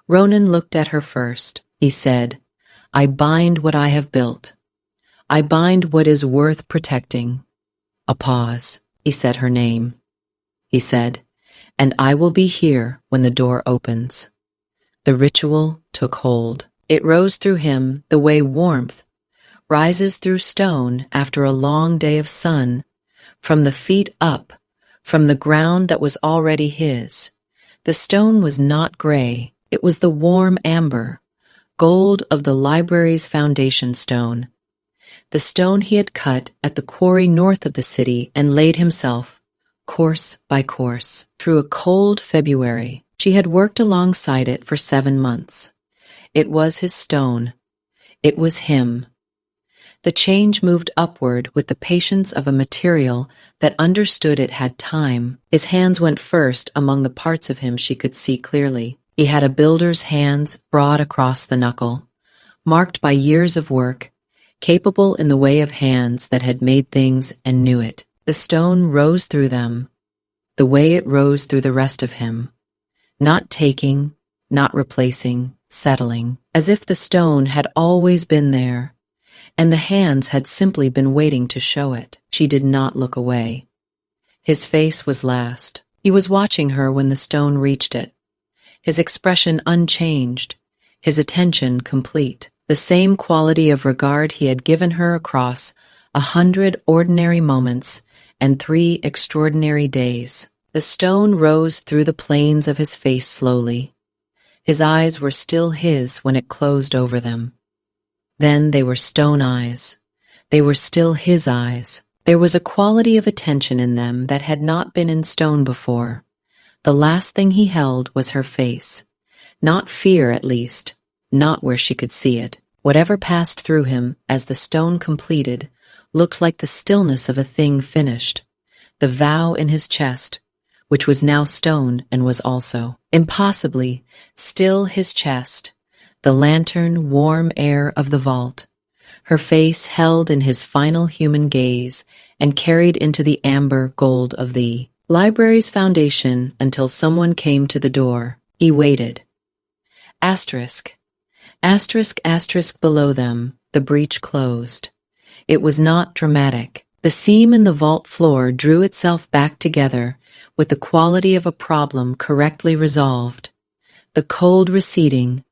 Ronan looked at her first. He said, "I bind what I have built. I bind what is worth protecting." A pause. He said her name. He said, "And I will be here when the door opens." The ritual took hold. It rose through him the way warmth rises through stone after a long day of sun, from the feet up, from the ground that was already his. The stone was not gray. It was the warm amber, gold of the library's foundation stone. The stone he had cut at the quarry north of the city and laid himself, course by course, through a cold February. She had worked alongside it for 7 months. It was his stone. It was him. The change moved upward with the patience of a material that understood it had time. His hands went first among the parts of him she could see clearly. He had a builder's hands broad across the knuckle, marked by years of work, capable in the way of hands that had made things and knew it. The stone rose through them, the way it rose through the rest of him, not taking, not replacing, settling, as if the stone had always been there, and the hands had simply been waiting to show it. She did not look away. His face was last. He was watching her when the stone reached it, his expression unchanged, his attention complete, the same quality of regard he had given her across 100 ordinary moments and 3 extraordinary days. The stone rose through the planes of his face slowly. His eyes were still his when it closed over them. Then they were stone eyes. They were still his eyes. There was a quality of attention in them that had not been in stone before. The last thing he held was her face. Not fear, at least. Not where she could see it. Whatever passed through him as the stone completed looked like the stillness of a thing finished. The vow in his chest, which was now stone and was also, impossibly, still his chest, the lantern warm air of the vault, her face held in his final human gaze and carried into the amber gold of the library's foundation until someone came to the door. He waited. Asterisk. Asterisk, asterisk below them, the breach closed. It was not dramatic. The seam in the vault floor drew itself back together with the quality of a problem correctly resolved, the cold receding,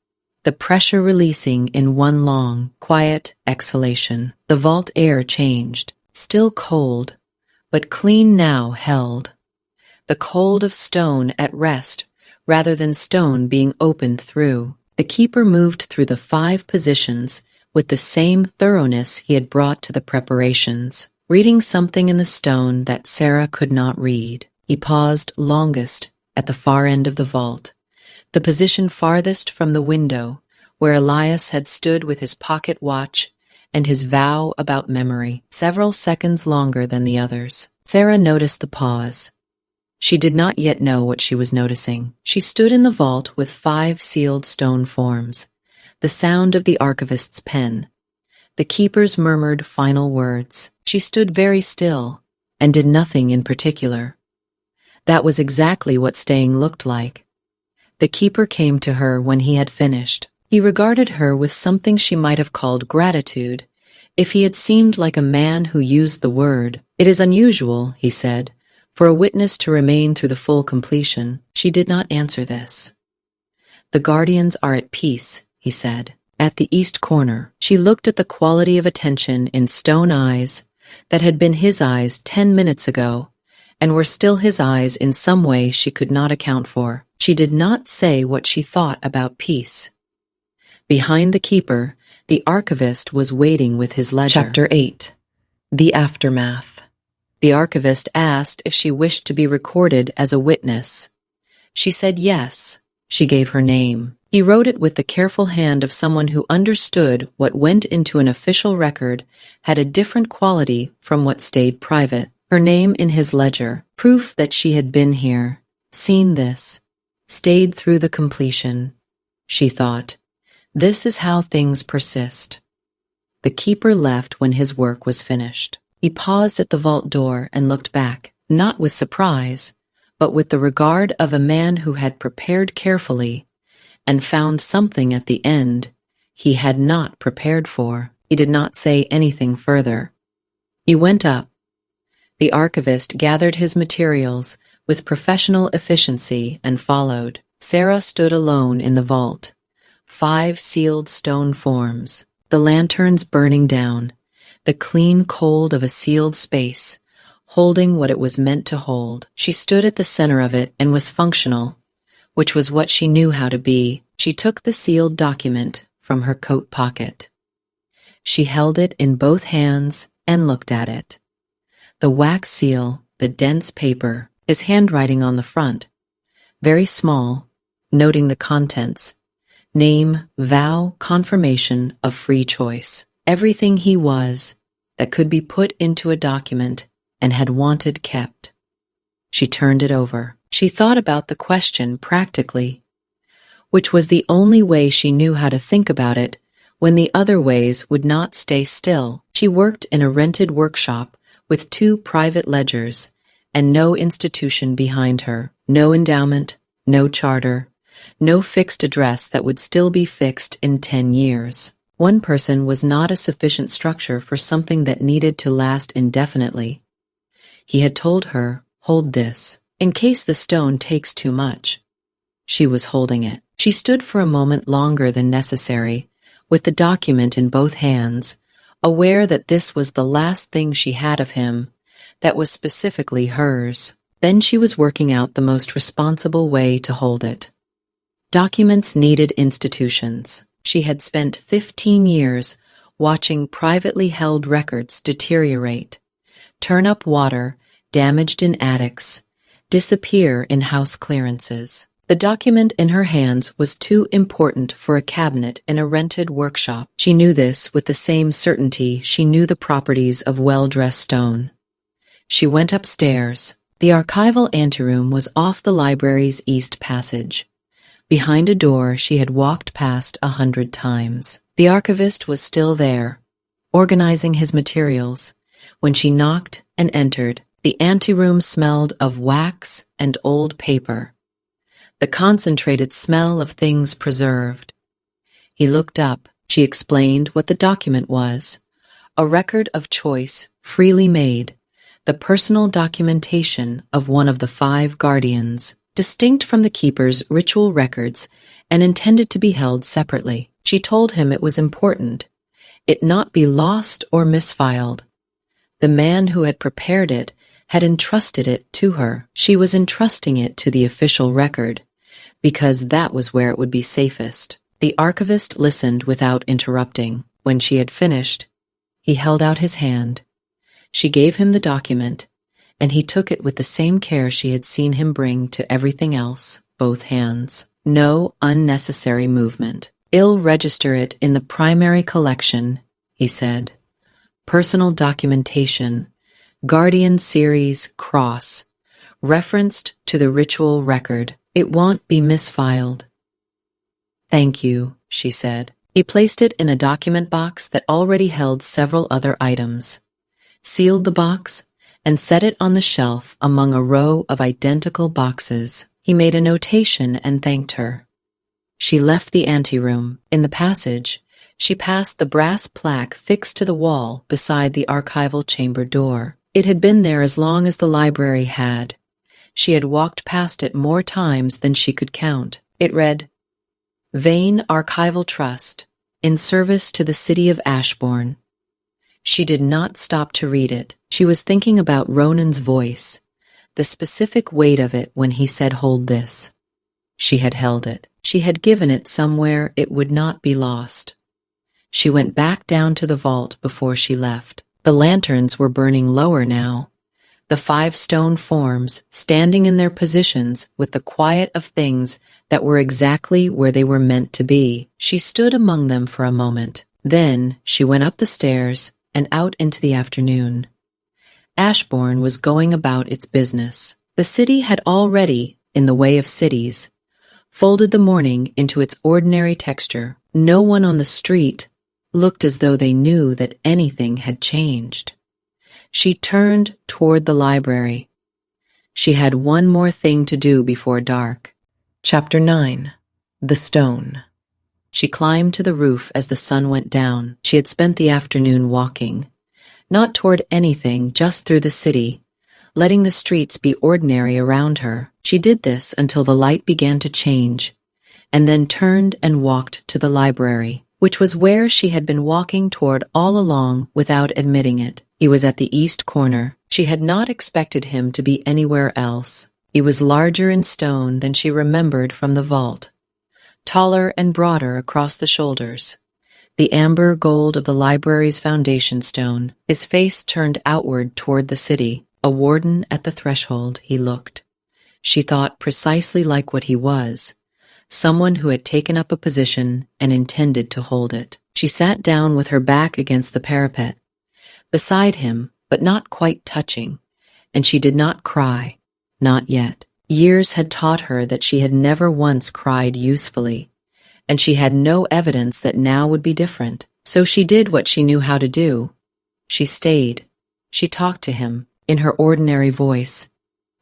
the pressure releasing in one long, quiet exhalation. The vault air changed, still cold, but clean now held. The cold of stone at rest rather than stone being opened through. The keeper moved through the 5 positions with the same thoroughness he had brought to the preparations, reading something in the stone that Sarah could not read. He paused longest at the far end of the vault, the position farthest from the window, where Elias had stood with his pocket watch and his vow about memory, several seconds longer than the others. Sarah noticed the pause. She did not yet know what she was noticing. She stood in the vault with 5 sealed stone forms, the sound of the archivist's pen. The keeper's murmured final words. She stood very still and did nothing in particular. That was exactly what staying looked like. The keeper came to her when he had finished. He regarded her with something she might have called gratitude, if he had seemed like a man who used the word. "It is unusual," he said, "for a witness to remain through the full completion." She did not answer this. "The guardians are at peace," he said. At the east corner, she looked at the quality of attention in stone eyes that had been his eyes 10 minutes ago, and were still his eyes in some way she could not account for. She did not say what she thought about peace. Behind the keeper, the archivist was waiting with his ledger. Chapter 8. The Aftermath. The archivist asked if she wished to be recorded as a witness. She said yes. She gave her name. He wrote it with the careful hand of someone who understood what went into an official record had a different quality from what stayed private. Her name in his ledger, proof that she had been here, seen this, stayed through the completion. She thought, this is how things persist. The keeper left when his work was finished. He paused at the vault door and looked back, not with surprise, but with the regard of a man who had prepared carefully and found something at the end he had not prepared for. He did not say anything further. He went up. The archivist gathered his materials with professional efficiency and followed. Sarah stood alone in the vault. 5 sealed stone forms, the lanterns burning down, the clean cold of a sealed space, holding what it was meant to hold. She stood at the center of it and was functional, which was what she knew how to be. She took the sealed document from her coat pocket. She held it in both hands and looked at it. The wax seal, the dense paper, his handwriting on the front, very small, noting the contents. Name, vow, confirmation of free choice. Everything he was that could be put into a document and had wanted kept. She turned it over. She thought about the question practically, which was the only way she knew how to think about it when the other ways would not stay still. She worked in a rented workshop with 2 private ledgers and no institution behind her, no endowment, no charter, no fixed address that would still be fixed in 10 years. One person was not a sufficient structure for something that needed to last indefinitely. He had told her, hold this, in case the stone takes too much. She was holding it. She stood for a moment longer than necessary, with the document in both hands, aware that this was the last thing she had of him, that was specifically hers. Then she was working out the most responsible way to hold it. Documents needed institutions. She had spent 15 years watching privately held records deteriorate, turn up water, damaged in attics, disappear in house clearances. The document in her hands was too important for a cabinet in a rented workshop. She knew this with the same certainty she knew the properties of well-dressed stone. She went upstairs. The archival anteroom was off the library's east passage, behind a door she had walked past 100 times. The archivist was still there, organizing his materials. When she knocked and entered, the anteroom smelled of wax and old paper, the concentrated smell of things preserved. He looked up. She explained what the document was, a record of choice freely made, the personal documentation of one of the 5 guardians, distinct from the keeper's ritual records and intended to be held separately. She told him it was important, it not be lost or misfiled. The man who had prepared it had entrusted it to her. She was entrusting it to the official record, because that was where it would be safest. The archivist listened without interrupting. When she had finished, he held out his hand. She gave him the document, and he took it with the same care she had seen him bring to everything else, both hands. No unnecessary movement. "I'll register it in the primary collection," he said. "Personal documentation, Guardian Series Cross, referenced to the ritual record. It won't be misfiled." "Thank you," she said. He placed it in a document box that already held several other items, sealed the box, and set it on the shelf among a row of identical boxes. He made a notation and thanked her. She left the anteroom. In the passage, she passed the brass plaque fixed to the wall beside the archival chamber door. It had been there as long as the library had. She had walked past it more times than she could count. It read, "Vane Archival Trust, in service to the city of Ashborne." She did not stop to read it. She was thinking about Ronan's voice, the specific weight of it when he said, "Hold this." She had held it. She had given it somewhere it would not be lost. She went back down to the vault before she left. The lanterns were burning lower now, the 5 stone forms standing in their positions with the quiet of things that were exactly where they were meant to be. She stood among them for a moment. Then she went up the stairs and out into the afternoon. Ashborne was going about its business. The city had already, in the way of cities, folded the morning into its ordinary texture. No one on the street looked as though they knew that anything had changed. She turned toward the library. She had one more thing to do before dark. Chapter 9. The Stone. She climbed to the roof as the sun went down. She had spent the afternoon walking, not toward anything, just through the city, letting the streets be ordinary around her. She did this until the light began to change, and then turned and walked to the library, which was where she had been walking toward all along without admitting it. He was at the east corner. She had not expected him to be anywhere else. He was larger in stone than she remembered from the vault, taller and broader across the shoulders, the amber gold of the library's foundation stone. His face turned outward toward the city. A warden at the threshold, he looked. She thought precisely like what he was, someone who had taken up a position and intended to hold it. She sat down with her back against the parapet, beside him, but not quite touching, and she did not cry, not yet. Years had taught her that she had never once cried usefully, and she had no evidence that now would be different. So she did what she knew how to do. She stayed. She talked to him, in her ordinary voice,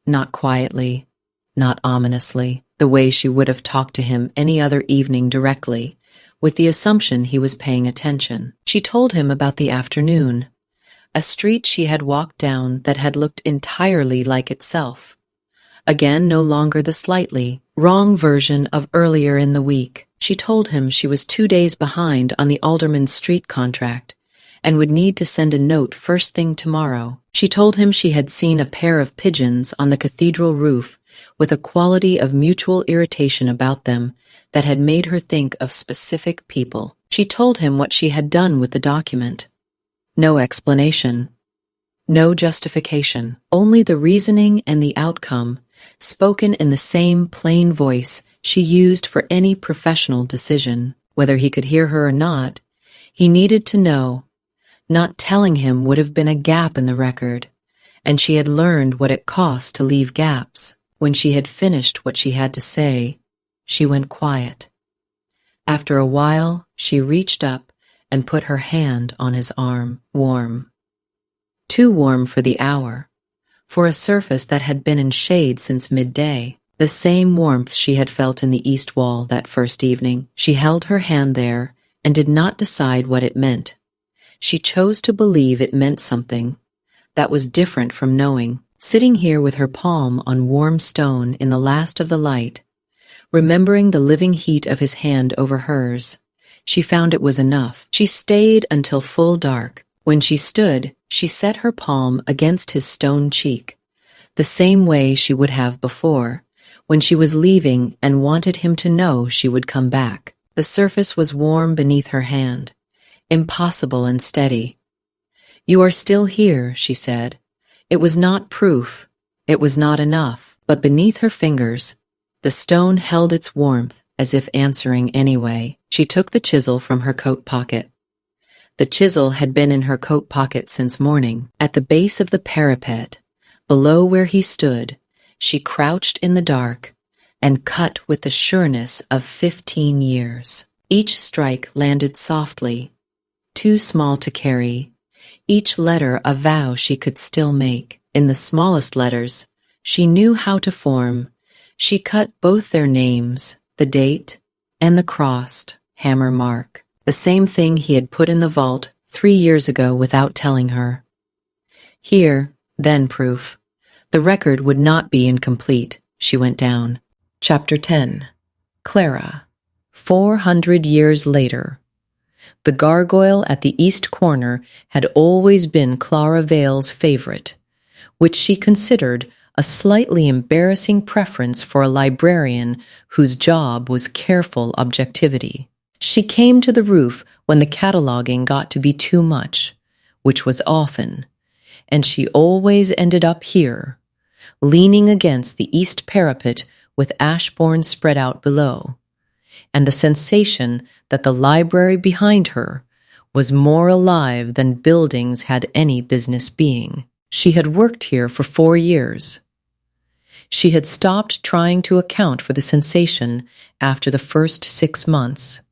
not quietly, not ominously, the way she would have talked to him any other evening directly, with the assumption he was paying attention. She told him about the afternoon, a street she had walked down that had looked entirely like itself. Again, no longer the slightly wrong version of earlier in the week. She told him she was 2 days behind on the Alderman's street contract and would need to send a note first thing tomorrow. She told him she had seen a pair of pigeons on the cathedral roof with a quality of mutual irritation about them that had made her think of specific people. She told him what she had done with the document. No explanation. No justification. Only the reasoning and the outcome, spoken in the same plain voice she used for any professional decision. Whether he could hear her or not, he needed to know. Not telling him would have been a gap in the record, and she had learned what it cost to leave gaps. When she had finished what she had to say, she went quiet. After a while, she reached up and put her hand on his arm. Warm. Too warm for the hour, for a surface that had been in shade since midday. The same warmth she had felt in the east wall that first evening. She held her hand there and did not decide what it meant. She chose to believe it meant something that was different from knowing. Sitting here with her palm on warm stone in the last of the light, remembering the living heat of his hand over hers, she found it was enough. She stayed until full dark. When she stood, she set her palm against his stone cheek, the same way she would have before, when she was leaving and wanted him to know she would come back. The surface was warm beneath her hand, impossible and steady. "You are still here," she said. It was not proof, it was not enough, but beneath her fingers, the stone held its warmth as if answering anyway. She took the chisel from her coat pocket. The chisel had been in her coat pocket since morning. At the base of the parapet, below where he stood, she crouched in the dark and cut with the sureness of 15 years. Each strike landed softly, too small to carry, each letter a vow she could still make. In the smallest letters, she knew how to form. She cut both their names, the date, and the crossed hammer mark, the same thing he had put in the vault 3 years ago without telling her. Here, then proof. The record would not be incomplete. She went down. Chapter 10. Clara. 400 years later. The gargoyle at the east corner had always been Clara Vale's favorite, which she considered a slightly embarrassing preference for a librarian whose job was careful objectivity. She came to the roof when the cataloging got to be too much, which was often, and she always ended up here, leaning against the east parapet with Ashborne spread out below, and the sensation that the library behind her was more alive than buildings had any business being. She had worked here for 4 years. She had stopped trying to account for the sensation after the first 6 months.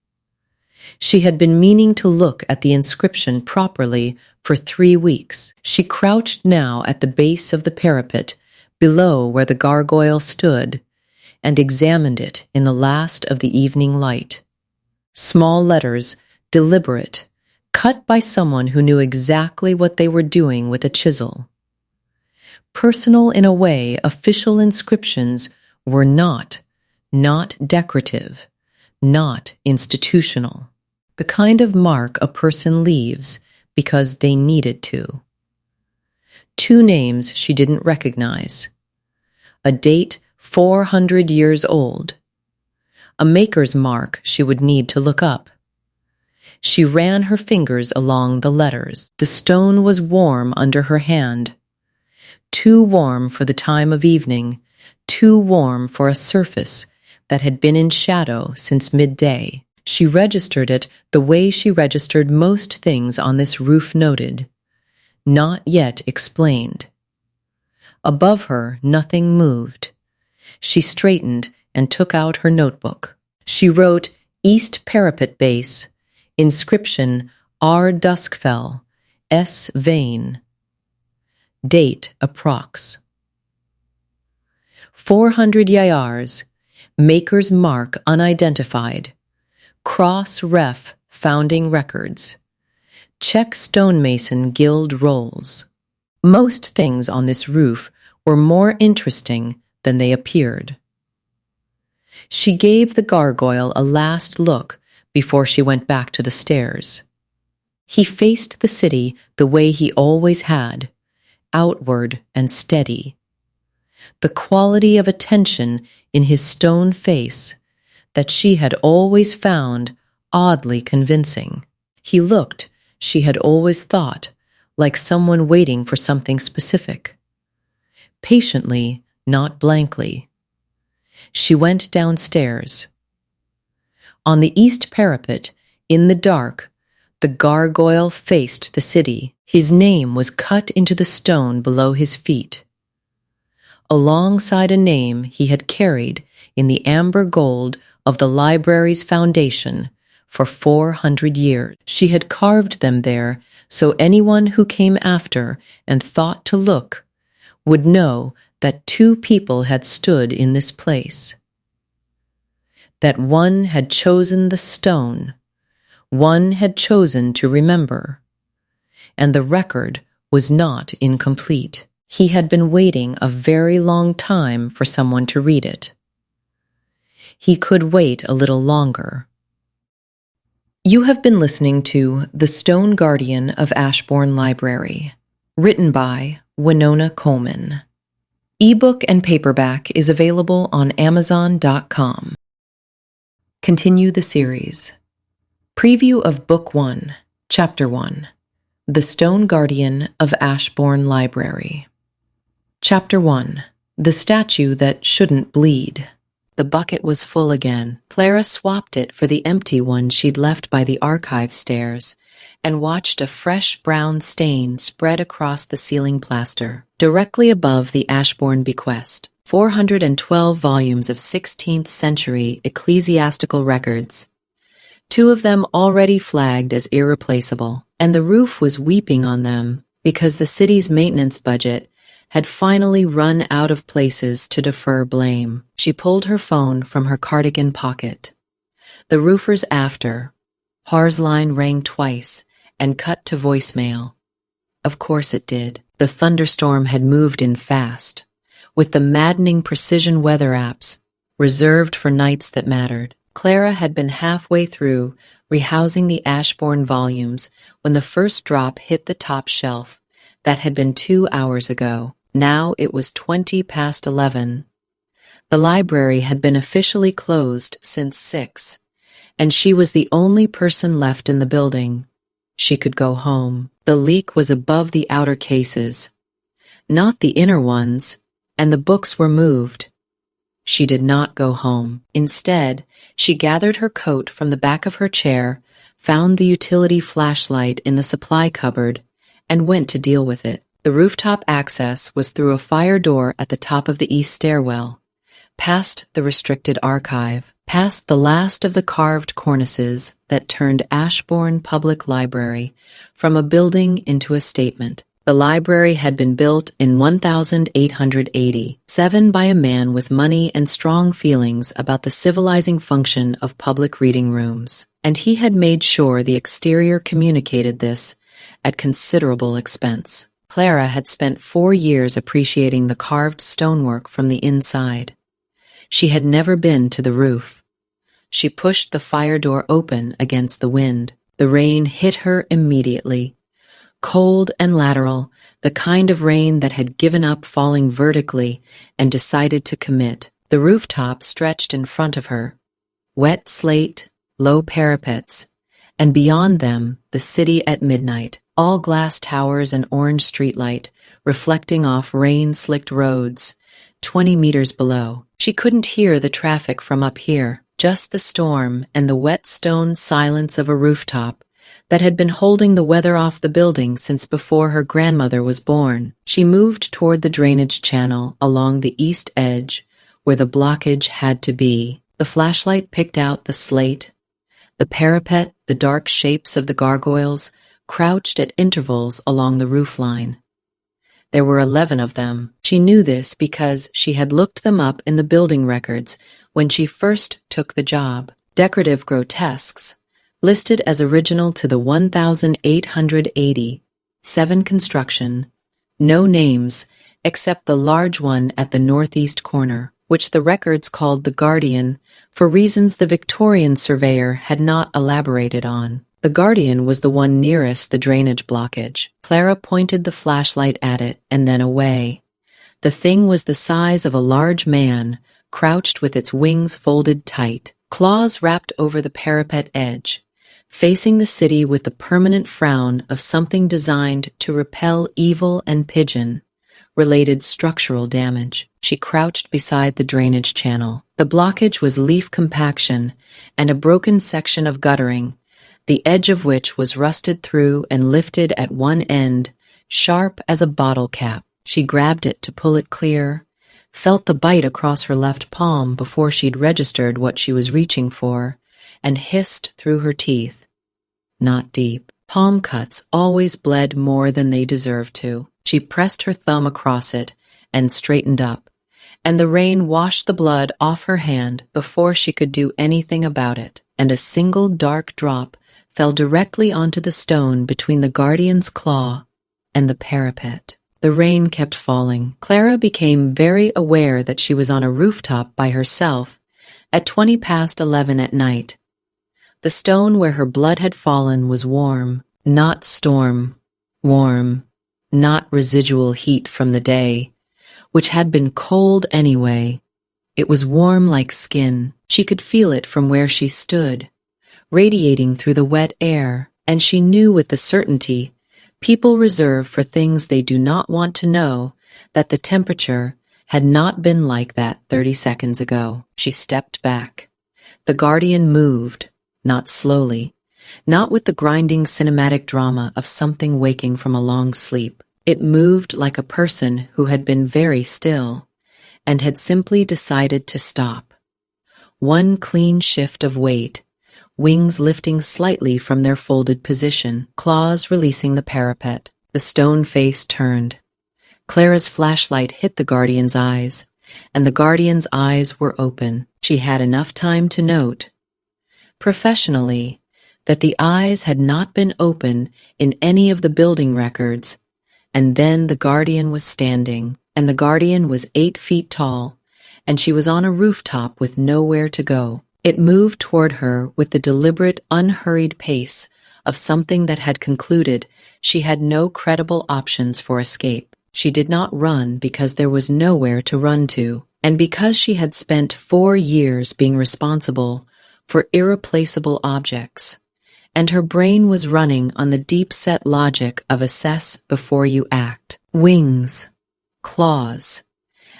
She had been meaning to look at the inscription properly for 3 weeks. She crouched now at the base of the parapet, below where the gargoyle stood, and examined it in the last of the evening light. Small letters, deliberate, cut by someone who knew exactly what they were doing with a chisel. Personal in a way, official inscriptions were not decorative, not institutional. The kind of mark a person leaves because they needed to. 2 names she didn't recognize. A date 400 years old. A maker's mark she would need to look up. She ran her fingers along the letters. The stone was warm under her hand. Too warm for the time of evening, too warm for a surface that had been in shadow since midday. She registered it the way she registered most things on this roof noted, not yet explained. Above her, nothing moved. She straightened and took out her notebook. She wrote East Parapet Base, inscription R. Duskfell, S. Vane. Date approx. 400 yayars, maker's mark unidentified. Cross ref founding records. Check stonemason guild rolls. Most things on this roof were more interesting than they appeared. She gave the gargoyle a last look before she went back to the stairs. He faced the city the way he always had, outward and steady. The quality of attention in his stone face that she had always found oddly convincing. He looked, she had always thought, like someone waiting for something specific. Patiently, not blankly. She went downstairs. On the east parapet, in the dark, the gargoyle faced the city. His name was cut into the stone below his feet. Alongside a name he had carried in the amber gold of the library's foundation for 400 years. She had carved them there so anyone who came after and thought to look would know that 2 people had stood in this place. That one had chosen the stone, one had chosen to remember, and the record was not incomplete. He had been waiting a very long time for someone to read it. He could wait a little longer. You have been listening to The Stone Guardian of Ashborne Library, written by Winona Coleman. Ebook and paperback is available on Amazon.com. Continue the series. Preview of Book 1, Chapter 1, The Stone Guardian of Ashborne Library. Chapter 1, The Statue That Shouldn't Bleed. The bucket was full again. Clara swapped it for the empty one she'd left by the archive stairs and watched a fresh brown stain spread across the ceiling plaster. Directly above the Ashborne bequest, 412 volumes of 16th century ecclesiastical records, 2 of them already flagged as irreplaceable, and the roof was weeping on them because the city's maintenance budget had finally run out of places to defer blame. She pulled her phone from her cardigan pocket. The roofer's after. Har's line rang twice and cut to voicemail. Of course it did. The thunderstorm had moved in fast, with the maddening precision weather apps reserved for nights that mattered. Clara had been halfway through rehousing the Ashborne volumes when the first drop hit the top shelf. That had been 2 hours ago. Now it was 20 past 11. The library had been officially closed since 6, and she was the only person left in the building. She could go home. The leak was above the outer cases, not the inner ones, and the books were moved. She did not go home. Instead, she gathered her coat from the back of her chair, found the utility flashlight in the supply cupboard, and went to deal with it. The rooftop access was through a fire door at the top of the east stairwell, past the restricted archive, past the last of the carved cornices that turned Ashborne Public Library from a building into a statement. The library had been built in 1887 by a man with money and strong feelings about the civilizing function of public reading rooms, and he had made sure the exterior communicated this at considerable expense. Clara had spent 4 years appreciating the carved stonework from the inside. She had never been to the roof. She pushed the fire door open against the wind. The rain hit her immediately. Cold and lateral, the kind of rain that had given up falling vertically and decided to commit. The rooftop stretched in front of her. Wet slate, low parapets, and beyond them the city at midnight, all glass towers and orange streetlight, reflecting off rain-slicked roads, 20 meters below. She couldn't hear the traffic from up here, just the storm and the wet stone silence of a rooftop that had been holding the weather off the building since before her grandmother was born. She moved toward the drainage channel along the east edge, where the blockage had to be. The flashlight picked out the slate, the parapet, the dark shapes of the gargoyles, crouched at intervals along the roofline. There were 11 of them. She knew this because she had looked them up in the building records when she first took the job. Decorative grotesques, listed as original to the 1887 construction, no names except the large one at the northeast corner, which the records called the Guardian for reasons the Victorian surveyor had not elaborated on. The Guardian was the one nearest the drainage blockage. Clara pointed the flashlight at it and then away. The thing was the size of a large man, crouched with its wings folded tight, claws wrapped over the parapet edge, facing the city with the permanent frown of something designed to repel evil and pigeon-related structural damage. She crouched beside the drainage channel. The blockage was leaf compaction and a broken section of guttering, the edge of which was rusted through and lifted at one end, sharp as a bottle cap. She grabbed it to pull it clear, felt the bite across her left palm before she'd registered what she was reaching for, and hissed through her teeth. Not deep. Palm cuts always bled more than they deserved to. She pressed her thumb across it and straightened up, and the rain washed the blood off her hand before she could do anything about it, and a single dark drop fell directly onto the stone between the Guardian's claw and the parapet. The rain kept falling. Clara became very aware that she was on a rooftop by herself at 11:20 at night. The stone where her blood had fallen was warm, not storm, warm, not residual heat from the day, which had been cold anyway. It was warm like skin. She could feel it from where she stood, radiating through the wet air, and she knew with the certainty people reserve for things they do not want to know that the temperature had not been like that 30 seconds ago. She stepped back. The Guardian moved. Not slowly, not with the grinding cinematic drama of something waking from a long sleep. It moved like a person who had been very still and had simply decided to stop. One clean shift of weight, wings lifting slightly from their folded position, claws releasing the parapet. The stone face turned. Clara's flashlight hit the Guardian's eyes, and the Guardian's eyes were open. She had enough time to note, professionally, that the eyes had not been open in any of the building records, and then the Guardian was standing, and the Guardian was 8 feet tall, and she was on a rooftop with nowhere to go. It moved toward her with the deliberate, unhurried pace of something that had concluded she had no credible options for escape. She did not run because there was nowhere to run to, and because she had spent 4 years being responsible for irreplaceable objects, and her brain was running on the deep-set logic of assess before you act. Wings, claws,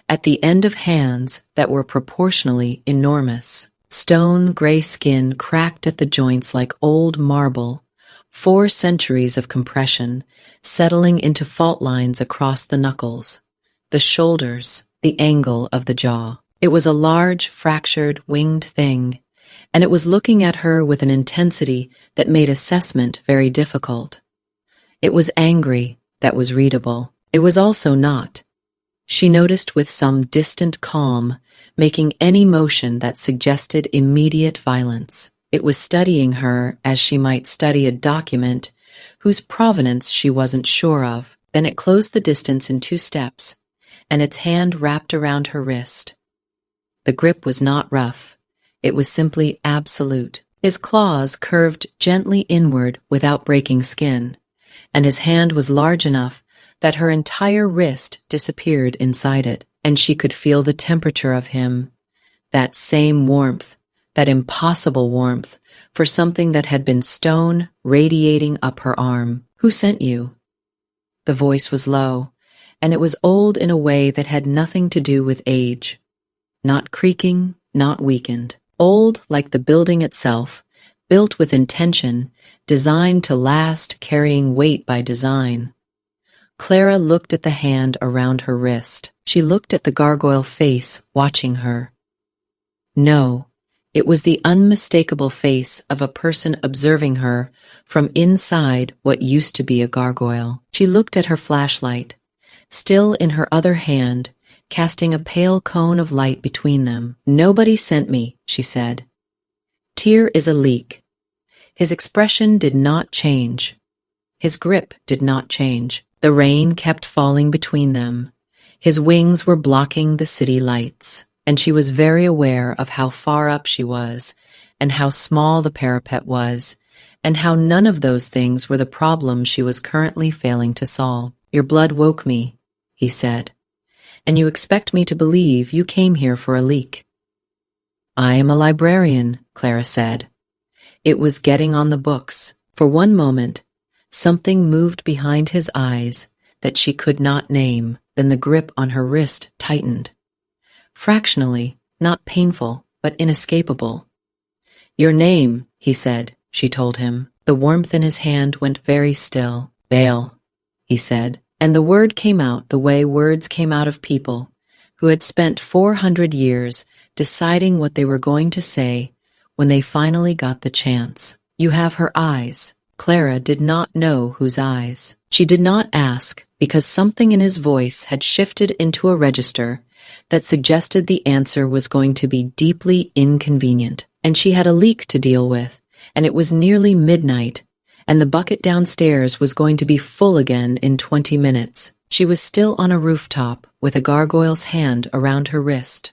at the end of hands that were proportionally enormous. Stone gray skin cracked at the joints like old marble, 4 centuries of compression settling into fault lines across the knuckles, the shoulders, the angle of the jaw. It was a large, fractured, winged thing, and it was looking at her with an intensity that made assessment very difficult. It was angry, that was readable. It was also not, she noticed with some distant calm, making any motion that suggested immediate violence. It was studying her as she might study a document whose provenance she wasn't sure of. Then it closed the distance in 2 steps, and its hand wrapped around her wrist. The grip was not rough. It was simply absolute. His claws curved gently inward without breaking skin, and his hand was large enough that her entire wrist disappeared inside it, and she could feel the temperature of him, that same warmth, that impossible warmth, for something that had been stone radiating up her arm. "Who sent you?" The voice was low, and it was old in a way that had nothing to do with age. Not creaking, not weakened. Old like the building itself, built with intention, designed to last, carrying weight by design. Clara looked at the hand around her wrist. She looked at the gargoyle face watching her. No, it was the unmistakable face of a person observing her from inside what used to be a gargoyle. She looked at her flashlight, still in her other hand, casting a pale cone of light between them. "Nobody sent me," she said. "Tyr is a leak." His expression did not change. His grip did not change. The rain kept falling between them. His wings were blocking the city lights, and she was very aware of how far up she was, and how small the parapet was, and how none of those things were the problem she was currently failing to solve. "Your blood woke me," he said, "and you expect me to believe you came here for a leak." "I am a librarian," Clara said. It was getting on the books. For one moment, something moved behind his eyes that she could not name. Then the grip on her wrist tightened. Fractionally, not painful, but inescapable. "Your name," he said, she told him. The warmth in his hand went very still. "Vale," he said, and the word came out the way words came out of people who had spent 400 years deciding what they were going to say when they finally got the chance. "You have her eyes." Clara did not know whose eyes. She did not ask, because something in his voice had shifted into a register that suggested the answer was going to be deeply inconvenient. And she had a leak to deal with, and it was nearly midnight, and the bucket downstairs was going to be full again in 20 minutes. She was still on a rooftop with a gargoyle's hand around her wrist,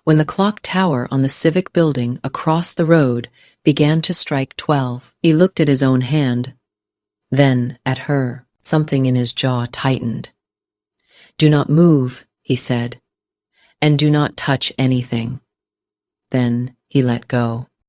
when the clock tower on the civic building across the road began to strike 12. He looked at his own hand, then at her. Something in his jaw tightened. "Do not move," he said, "and do not touch anything." Then he let go.